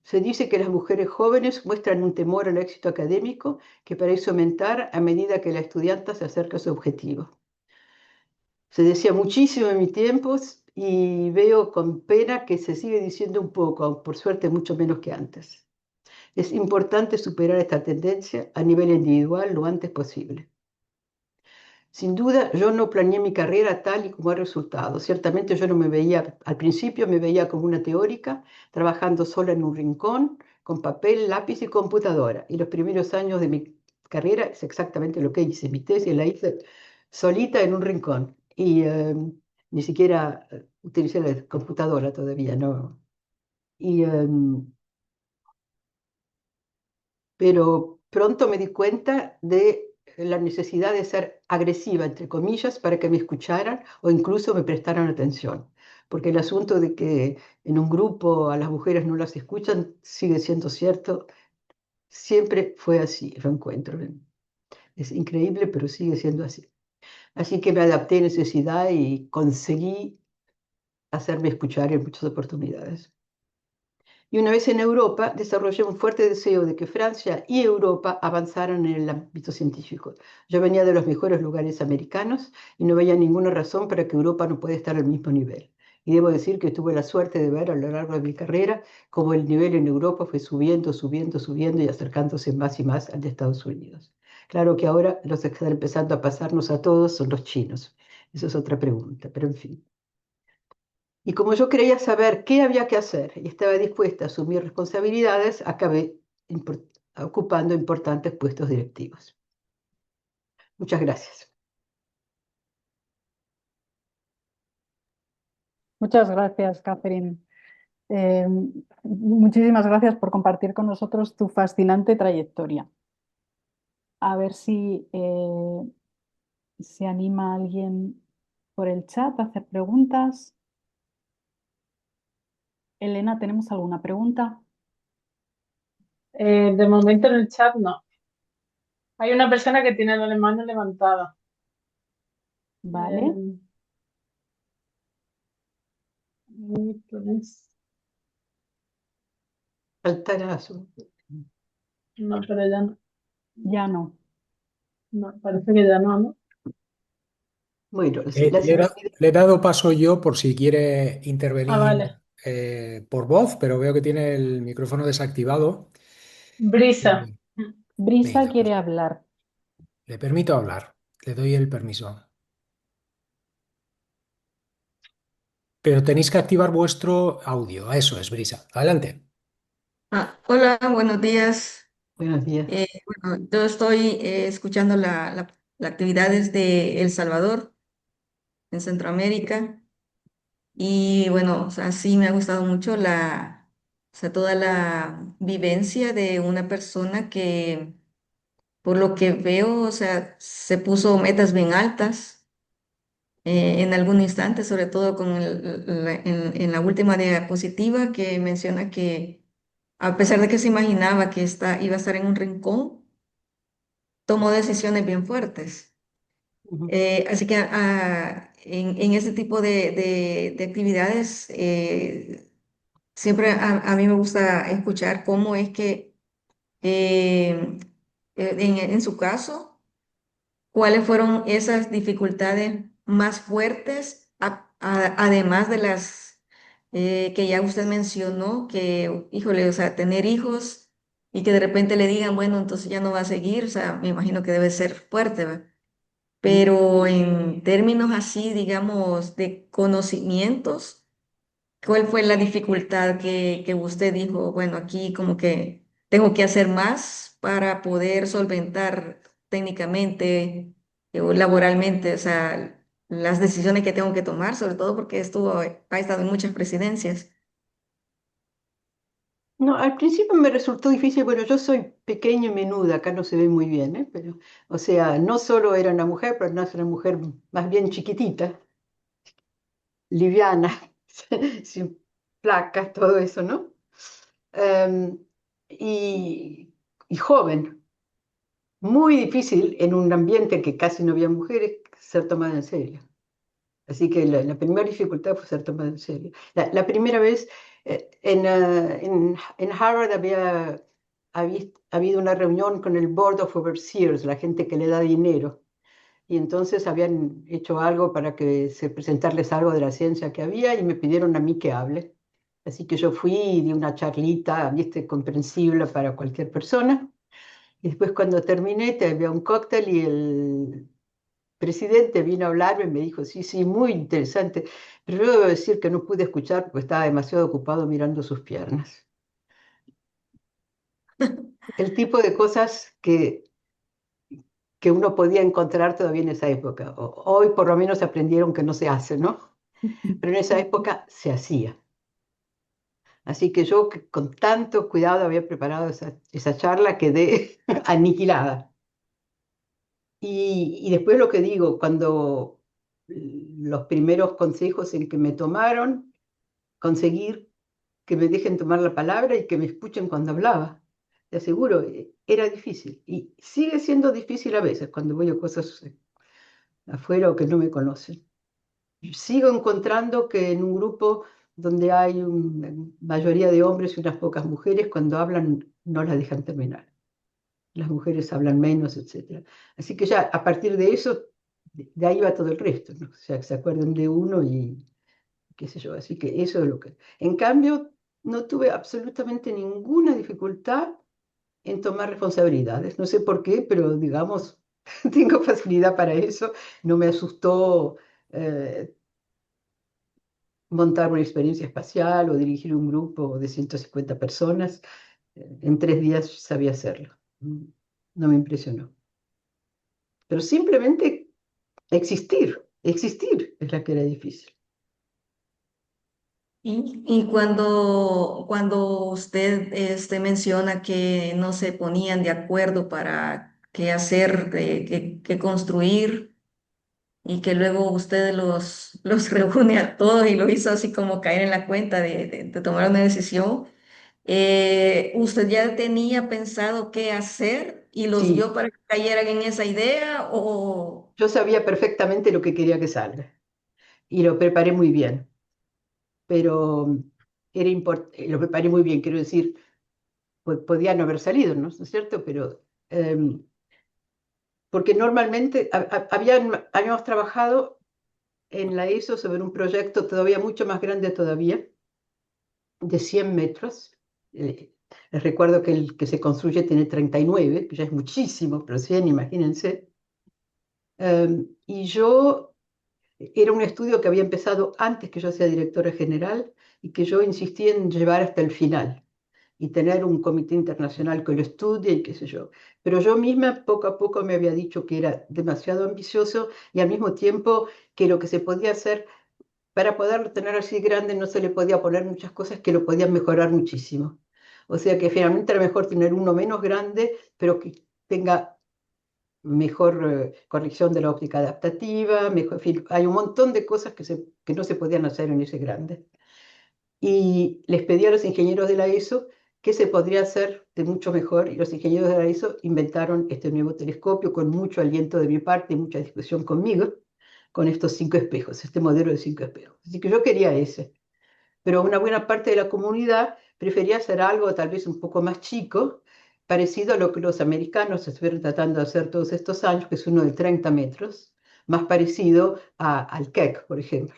Se dice que las mujeres jóvenes muestran un temor al éxito académico que parece aumentar a medida que la estudiante se acerca a su objetivo. Se decía muchísimo en mis tiempos y veo con pena que se sigue diciendo un poco, por suerte mucho menos que antes. Es importante superar esta tendencia a nivel individual lo antes posible. Sin duda, yo no planeé mi carrera tal y como ha resultado. Ciertamente yo no me veía, al principio me veía como una teórica, trabajando sola en un rincón, con papel, lápiz y computadora. Y los primeros años de mi carrera es exactamente lo que hice. Mi tesis la hice solita en un rincón. Y ni siquiera utilicé la computadora todavía, ¿no? Y, pero pronto me di cuenta de la necesidad de ser agresiva, entre comillas, para que me escucharan o incluso me prestaran atención. Porque el asunto de que en un grupo a las mujeres no las escuchan sigue siendo cierto. Siempre fue así, lo encuentro. Es increíble, pero sigue siendo así. Así que me adapté a necesidad y conseguí hacerme escuchar en muchas oportunidades. Y una vez en Europa, desarrollé un fuerte deseo de que Francia y Europa avanzaran en el ámbito científico. Yo venía de los mejores lugares americanos y no veía ninguna razón para que Europa no pueda estar al mismo nivel. Y debo decir que tuve la suerte de ver a lo largo de mi carrera cómo el nivel en Europa fue subiendo, subiendo, subiendo y acercándose más y más al de Estados Unidos. Claro que ahora los que están empezando a pasarnos a todos son los chinos. Eso es otra pregunta, pero en fin. Y como yo creía saber qué había que hacer y estaba dispuesta a asumir responsabilidades, acabé ocupando importantes puestos directivos. Muchas gracias. Muchas gracias, Catherine. Eh, Muchísimas gracias por compartir con nosotros tu fascinante trayectoria. A ver si se anima alguien por el chat a hacer preguntas. Elena, ¿tenemos alguna pregunta? De momento en el chat no. Hay una persona que tiene la mano levantada. Vale, Eh, ¿Quién es? Altarazo. No, pero ya no. ya no. No, parece que ya no, ¿no? Bueno, Le, la le he da- siguiente. le he dado paso yo por si quiere Ah, intervenir vale. por voz, pero veo que tiene el micrófono desactivado. Brisa. Y Brisa venga, pues quiere hablar. le permito hablar, le doy el permiso. Pero tenéis que activar vuestro audio. Eso es, Brisa. Adelante. Hola, buenos días. Buenos días. Bueno, yo estoy escuchando la actividad desde El Salvador, en Centroamérica, y bueno, o sea, sí me ha gustado mucho o sea, toda la vivencia de una persona que, por lo que veo, o sea, se puso metas bien altas en algún instante, sobre todo con en la última diapositiva que menciona que a pesar de que se imaginaba que iba a estar en un rincón, tomó decisiones bien fuertes. Ujú, Así que en ese tipo de actividades, siempre a mí me gusta escuchar cómo es que, eh, en su caso, cuáles fueron esas dificultades más fuertes, además de las que ya usted mencionó, que, híjole, o sea, tener hijos y que de repente le digan, bueno, entonces ya no va a seguir, o sea, me imagino que debe ser fuerte, ¿verdad? ujú. Pero en términos así, digamos, de conocimientos, ¿cuál fue la dificultad que usted dijo? Bueno, aquí como que tengo que hacer más para poder solventar técnicamente o laboralmente, o sea, las decisiones que tengo que tomar, sobre todo porque ha estado en muchas presidencias. No, al principio me resultó difícil, bueno, yo soy pequeña y menuda, acá no se ve muy bien, ¿eh? Pero, o sea, no solo era una mujer, pero no es una mujer más bien chiquitita, liviana, sin placas, todo eso, ¿no? Em, y, y joven, muy difícil en un ambiente que casi no había mujeres ser tomada en serio. Así que la primera dificultad fue ser tomada en serio. La primera vez en Harvard había habido una reunión con el Board of Overseers, la gente que le da dinero, y entonces habían hecho algo para que se presentarles algo de la ciencia que había y me pidieron a mí que hable. Así que yo fui y di una charlita, viste, comprensible para cualquier persona. Y después cuando terminé, te había un cóctel y el presidente vino a hablarme y me dijo, sí, sí, muy interesante, pero yo debo decir que no pude escuchar porque estaba demasiado ocupado mirando sus piernas. El tipo de cosas que que uno podía encontrar todavía en esa época. Hoy por lo menos aprendieron que no se hace, ¿no? Pero en esa época se hacía. Así que yo, que con tanto cuidado había preparado esa charla, quedé aniquilada. Y después lo que digo, cuando los primeros consejos en que me tomaron, conseguir que me dejen tomar la palabra y que me escuchen cuando hablaba. Te aseguro, era difícil. Y sigue siendo difícil a veces cuando voy a cosas afuera o que no me conocen. Sigo encontrando que en un grupo donde hay una mayoría de hombres y unas pocas mujeres, cuando hablan no las dejan terminar. Las mujeres hablan menos, etcétera. Así que ya a partir de eso, de ahí va todo el resto, ¿no? O sea, que se acuerdan de uno y qué sé yo. Así que eso es lo que... En cambio, no tuve absolutamente ninguna dificultad en tomar responsabilidades. No sé por qué, pero digamos, tengo facilidad para eso. No me asustó eh, montar una experiencia espacial o dirigir un grupo de 150 personas. En 3 días sabía hacerlo. No me impresionó. Pero simplemente existir es la que era difícil. Y cuando usted menciona que no se ponían de acuerdo para qué hacer, qué construir, y que luego usted los reúne a todos y lo hizo así como caer en la cuenta de tomar una decisión, ¿usted ya tenía pensado qué hacer y los guió Sí, para que cayeran en esa idea o... yo sabía perfectamente lo que quería que salga y lo preparé muy bien, pero lo preparé muy bien, quiero decir, podía no haber salido, ¿no? ¿No es cierto? Pero, porque normalmente habíamos trabajado en la ESO sobre un proyecto todavía mucho más grande todavía, de 100 metros. Les recuerdo que el que se construye tiene 39, que ya es muchísimo, pero 100, imagínense. Y yo era un estudio que había empezado antes que yo sea directora general y que yo insistí en llevar hasta el final y tener un comité internacional que lo estudie y qué sé yo. Pero yo misma poco a poco me había dicho que era demasiado ambicioso y al mismo tiempo que lo que se podía hacer para poderlo tener así grande no se le podía poner muchas cosas que lo podían mejorar muchísimo. O sea que finalmente era mejor tener uno menos grande, pero que tenga mejor corrección de la óptica adaptativa, mejor, en fin, hay un montón de cosas que no se podían hacer en ese grande. Y les pedí a los ingenieros de la ESO qué se podría hacer de mucho mejor, y los ingenieros de la ESO inventaron este nuevo telescopio con mucho aliento de mi parte y mucha discusión conmigo, con estos 5 espejos, este modelo de 5 espejos. Así que yo quería ese, pero una buena parte de la comunidad prefería hacer algo tal vez un poco más chico, parecido a lo que los americanos estuvieron tratando de hacer todos estos años, que es uno de 30 metros, más parecido al Keck, por ejemplo,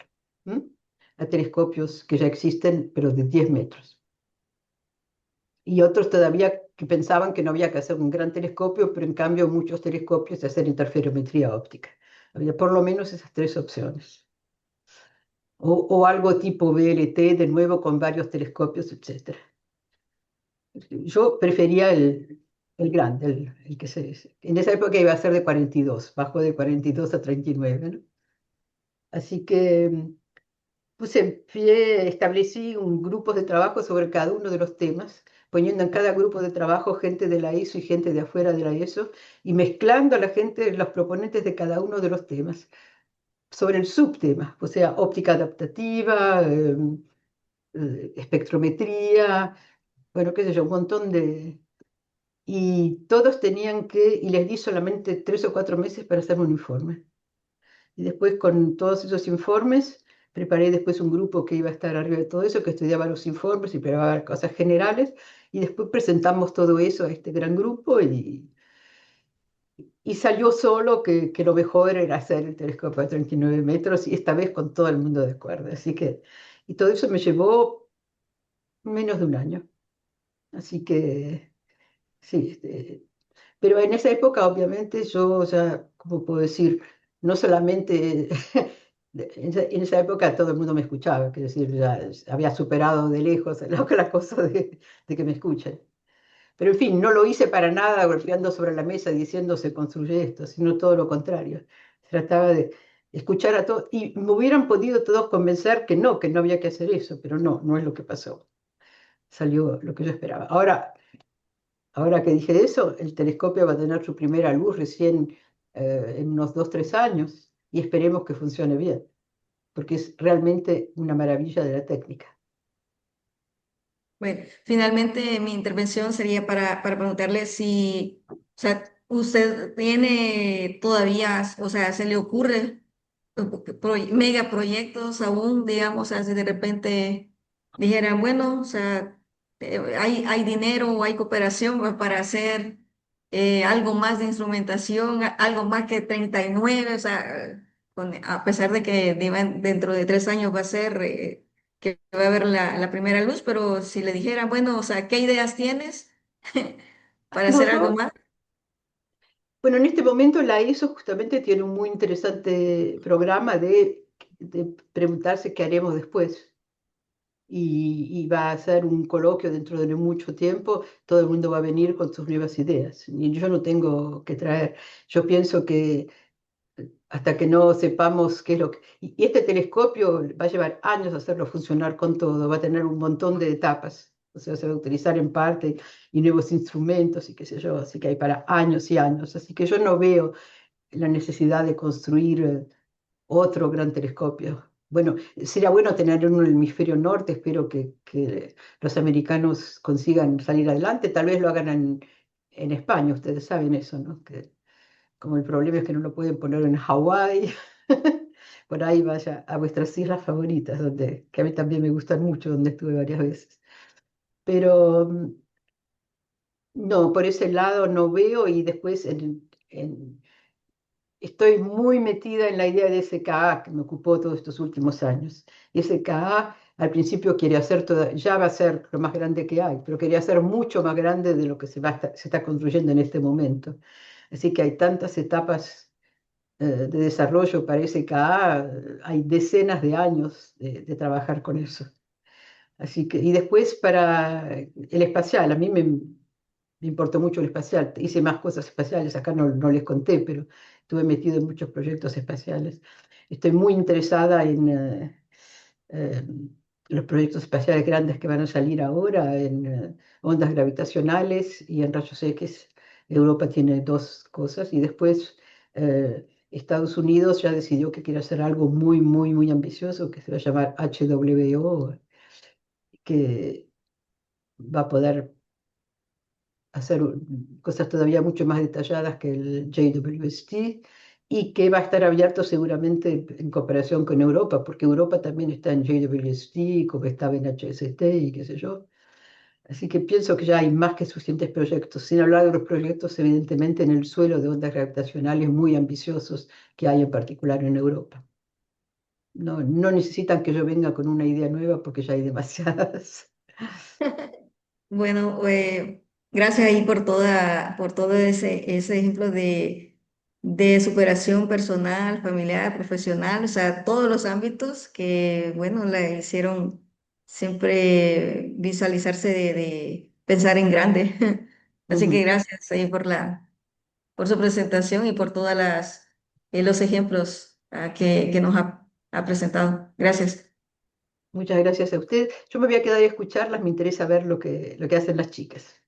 a telescopios que ya existen, pero de 10 metros. Y otros todavía que pensaban que no había que hacer un gran telescopio, pero en cambio muchos telescopios de hacer interferometría óptica. Había por lo menos esas 3 opciones. O algo tipo VLT, de nuevo con varios telescopios, etcétera. Yo prefería el grande, el que se... En esa época iba a ser de 42, bajó de 42 a 39, ¿no? Así que puse en pie, establecí un grupo de trabajo sobre cada uno de los temas, poniendo en cada grupo de trabajo gente de la ESO y gente de afuera de la ESO, y mezclando a la gente, los proponentes de cada uno de los temas, sobre el subtema, o sea, óptica adaptativa, espectrometría, bueno, qué sé yo, un montón de... Y todos tenían que, y les di solamente 3 o 4 meses para hacer un informe. Y después con todos esos informes, preparé después un grupo que iba a estar arriba de todo eso, que estudiaba los informes y preparaba cosas generales, y después presentamos todo eso a este gran grupo y salió solo que lo mejor era hacer el telescopio a 39 metros, y esta vez con todo el mundo de acuerdo. Así que, y todo eso me llevó menos de un año. Así que, sí, pero en esa época, obviamente, yo ya, ¿cómo puedo decir? No solamente en esa época todo el mundo me escuchaba, es decir, ya había superado de lejos la cosa de que me escuchen. Pero en fin, no lo hice para nada golpeando sobre la mesa diciendo se construye esto, sino todo lo contrario. Trataba de escuchar a todos y me hubieran podido todos convencer que no había que hacer eso, pero no, no es lo que pasó. Salió lo que yo esperaba. Ahora que dije eso, el telescopio va a tener su primera luz recién en unos 2, 3 años y esperemos que funcione bien, porque es realmente una maravilla de la técnica. Bueno, finalmente mi intervención sería para preguntarle si, o sea, usted tiene todavía, o sea, se le ocurre megaproyectos aún, digamos, así de repente dijeran, bueno, o sea, hay dinero o hay cooperación para hacer algo más de instrumentación, algo más que 39, o sea, a pesar de que dentro de 3 años va a ser que va a haber la primera luz, pero si le dijeran, bueno, o sea, ¿qué ideas tienes para No, hacer algo más? bueno, en este momento la ESO justamente tiene un muy interesante programa de preguntarse qué haremos después. Y va a hacer un coloquio dentro de no mucho tiempo, todo el mundo va a venir con sus nuevas ideas. Y yo no tengo que traer. Yo pienso que hasta que no sepamos qué es lo que... Y este telescopio va a llevar años hacerlo funcionar con todo, va a tener un montón de etapas. O sea, se va a utilizar en parte y nuevos instrumentos y qué sé yo, así que hay para años y años. Así que yo no veo la necesidad de construir otro gran telescopio. Bueno, sería bueno tener uno en el hemisferio norte, espero que los americanos consigan salir adelante, tal vez lo hagan en España, ustedes saben eso, ¿no? Que como el problema es que no lo pueden poner en Hawái, por ahí vaya a vuestras islas favoritas, donde, que a mí también me gustan mucho, donde estuve varias veces. Pero no, por ese lado no veo y después estoy muy metida en la idea de SKA que me ocupó todos estos últimos años. Y SKA al principio quiere hacer ya va a ser lo más grande que hay, pero quería hacer mucho más grande de lo que se está construyendo en este momento. Así que hay tantas etapas de desarrollo para SKA, hay decenas de años de trabajar con eso. Así que, y después para el espacial, a mí me importó mucho el espacial, hice más cosas espaciales, acá no les conté, pero estuve metido en muchos proyectos espaciales. Estoy muy interesada en eh, los proyectos espaciales grandes que van a salir ahora, en ondas gravitacionales y en rayos X. Europa tiene dos cosas y después Estados Unidos ya decidió que quiere hacer algo muy, muy, muy ambicioso que se va a llamar HWO, que va a poder hacer cosas todavía mucho más detalladas que el JWST y que va a estar abierto seguramente en cooperación con Europa, porque Europa también está en JWST, como estaba en HST y qué sé yo. Así que pienso que ya hay más que suficientes proyectos, sin hablar de los proyectos evidentemente en el suelo de ondas gravitacionales muy ambiciosos que hay en particular en Europa. No, no necesitan que yo venga con una idea nueva porque ya hay demasiadas. Bueno, gracias ahí por todo ese ejemplo de superación personal, familiar, profesional, o sea, todos los ámbitos que, bueno, le hicieron siempre visualizarse de pensar en grande. Así que Ujú. gracias ahí por su presentación y por todas los ejemplos que nos ha presentado. Gracias. Muchas gracias a usted. Yo me voy a quedar y escucharlas, me interesa ver lo que hacen las chicas.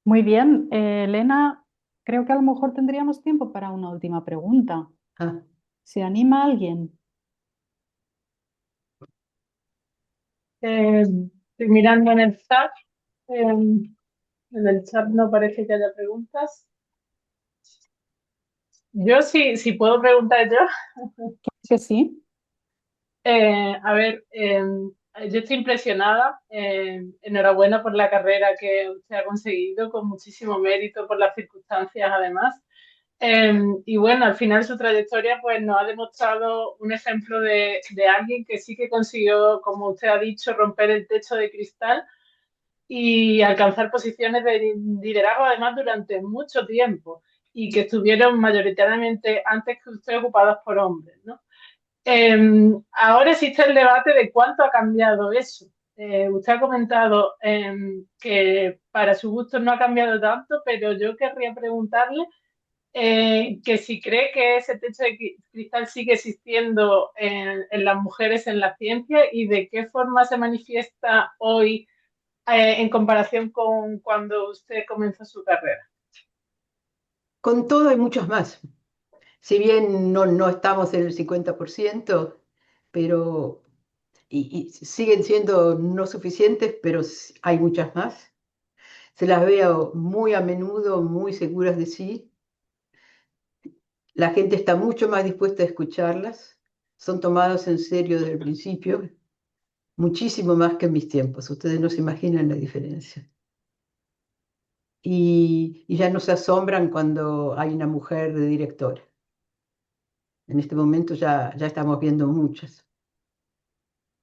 Muy bien, Elena, creo que a lo mejor tendríamos tiempo para una última pregunta. Ah, ¿Se anima alguien? Estoy mirando en el chat. En el chat no parece que haya preguntas. Yo sí, sí puedo preguntar yo. Que sí. A ver, yo estoy impresionada. Enhorabuena por la carrera que usted ha conseguido, con muchísimo mérito por las circunstancias, además. Y bueno, al final su trayectoria pues nos ha demostrado un ejemplo de alguien que sí que consiguió, como usted ha dicho, romper el techo de cristal y alcanzar posiciones de liderazgo además durante mucho tiempo y que estuvieron mayoritariamente antes que usted ocupadas por hombres, ¿no? Ahora existe el debate de cuánto ha cambiado eso. usted ha comentado que para su gusto no ha cambiado tanto, pero yo querría preguntarle que si cree que ese techo de cristal sigue existiendo en las mujeres en la ciencia y de qué forma se manifiesta hoy en comparación con cuando usted comenzó su carrera. Con todo hay muchos más. Si bien no estamos en el 50%, pero y siguen siendo no suficientes, pero hay muchas más. Se las veo muy a menudo, muy seguras de sí. La gente está mucho más dispuesta a escucharlas. Son tomadas en serio desde el principio, muchísimo más que en mis tiempos. Ustedes no se imaginan la diferencia. Y ya no se asombran cuando hay una mujer de directora. En este momento ya estamos viendo muchas.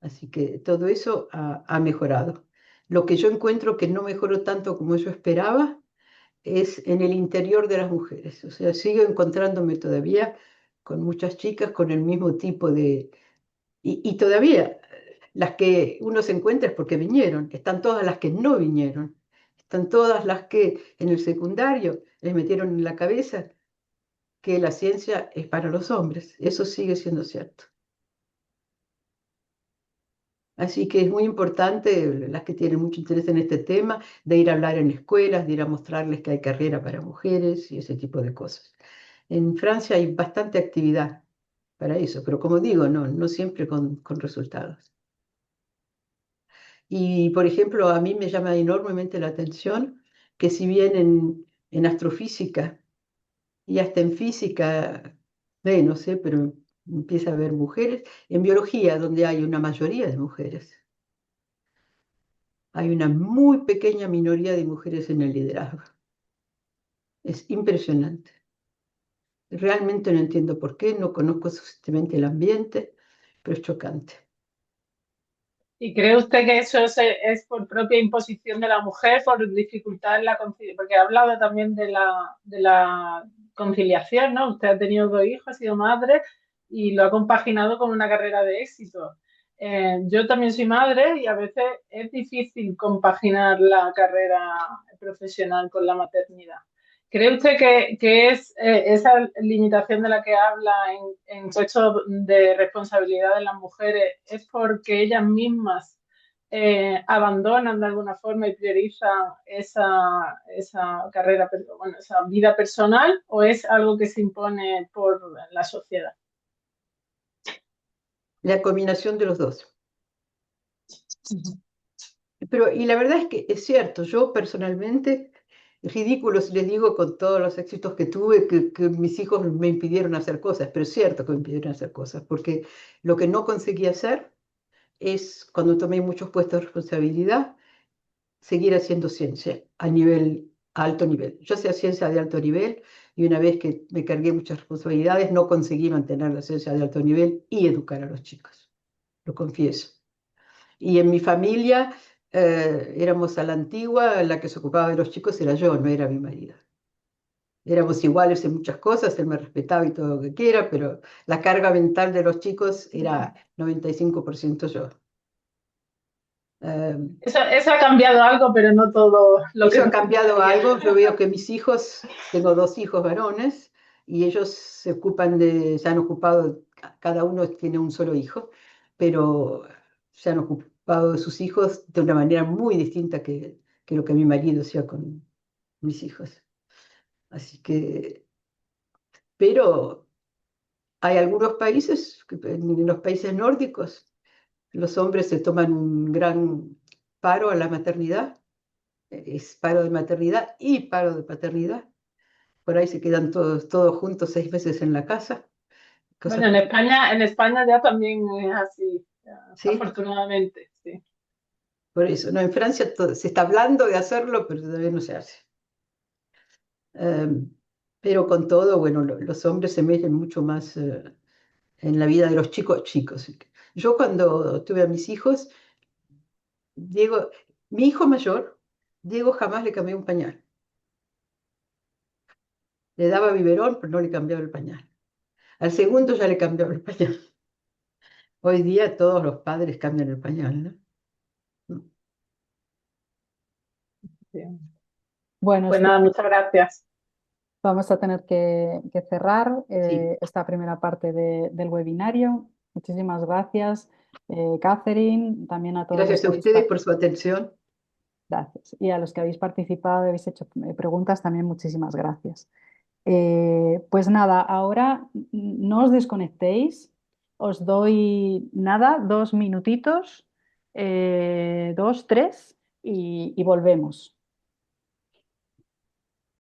Así que todo eso ha mejorado. Lo que yo encuentro que no mejoró tanto como yo esperaba es en el interior de las mujeres. O sea, sigo encontrándome todavía con muchas chicas con el mismo tipo de... Y todavía las que uno se encuentra es porque vinieron. Están todas las que no vinieron. Están todas las que en el secundario les metieron en la cabeza que la ciencia es para los hombres. Eso sigue siendo cierto. Así que es muy importante, las que tienen mucho interés en este tema, de ir a hablar en escuelas, de ir a mostrarles que hay carrera para mujeres y ese tipo de cosas. En Francia hay bastante actividad para eso, pero como digo, no siempre con resultados. Y, por ejemplo, a mí me llama enormemente la atención que si bien en astrofísica y hasta en física, no sé, pero empieza a haber mujeres, en biología, donde hay una mayoría de mujeres. Hay una muy pequeña minoría de mujeres en el liderazgo. Es impresionante. Realmente no entiendo por qué, no conozco suficientemente el ambiente, pero es chocante. ¿Y cree usted que eso es por propia imposición de la mujer, por dificultad en la conciliación? Porque ha hablado también de la conciliación, ¿no? Usted ha tenido 2 hijos, ha sido madre y lo ha compaginado con una carrera de éxito. Yo también soy madre y a veces es difícil compaginar la carrera profesional con la maternidad. ¿Cree usted que es esa limitación de la que habla en puestos de responsabilidad de las mujeres es porque ellas mismas abandonan de alguna forma y priorizan esa carrera, bueno, esa vida personal o es algo que se impone por la sociedad? La combinación de los dos. Pero, y la verdad es que es cierto, yo personalmente, ridículo si les digo con todos los éxitos que tuve, que mis hijos me impidieron hacer cosas, pero es cierto que me impidieron hacer cosas, porque lo que no conseguí hacer es, cuando tomé muchos puestos de responsabilidad, seguir haciendo ciencia a alto nivel. Yo hacía ciencia de alto nivel y una vez que me cargué muchas responsabilidades, no conseguí mantener la ciencia de alto nivel y educar a los chicos, lo confieso. Y en mi familia éramos a la antigua, la que se ocupaba de los chicos era yo, no era mi marido. Éramos iguales en muchas cosas, él me respetaba y todo lo que quiera, pero la carga mental de los chicos era 95% yo. Eh, Eso ha cambiado algo, pero no todo lo que Eso ha nos cambiado gustaría. algo. Yo veo que mis hijos, tengo 2 hijos varones, y ellos se ocupan se han ocupado, cada uno tiene un solo hijo, pero se han ocupado de sus hijos de una manera muy distinta que lo que mi marido hacía con mis hijos. Así que, pero hay algunos países, en los países nórdicos, los hombres se toman un gran paro a la maternidad, es paro de maternidad y paro de paternidad. Por ahí se quedan todos juntos 6 meses en la casa. Bueno, Cosas que, En España ya también es así, sí, afortunadamente, sí. por eso. No, en Francia se está hablando de hacerlo, pero todavía no se hace. Pero con todo, bueno, los hombres se meten mucho más en la vida de los chicos chicos. Yo cuando tuve a mis hijos, Diego, mi hijo mayor, Diego jamás le cambió un pañal. Le daba biberón, pero no le cambiaba el pañal. Al segundo ya le cambiaba el pañal. Hoy día todos los padres cambian el pañal, ¿no? Bueno, Pues nada, muchas gracias. vamos a tener que cerrar Sí, esta primera parte del webinario. Muchísimas gracias, Catherine, también a todos los gracias que a habéis ustedes por su atención. gracias. Y a los que habéis participado, habéis hecho preguntas, también muchísimas gracias. Pues nada, ahora no os desconectéis, os doy nada, 2 minutitos, 2, 3 y volvemos.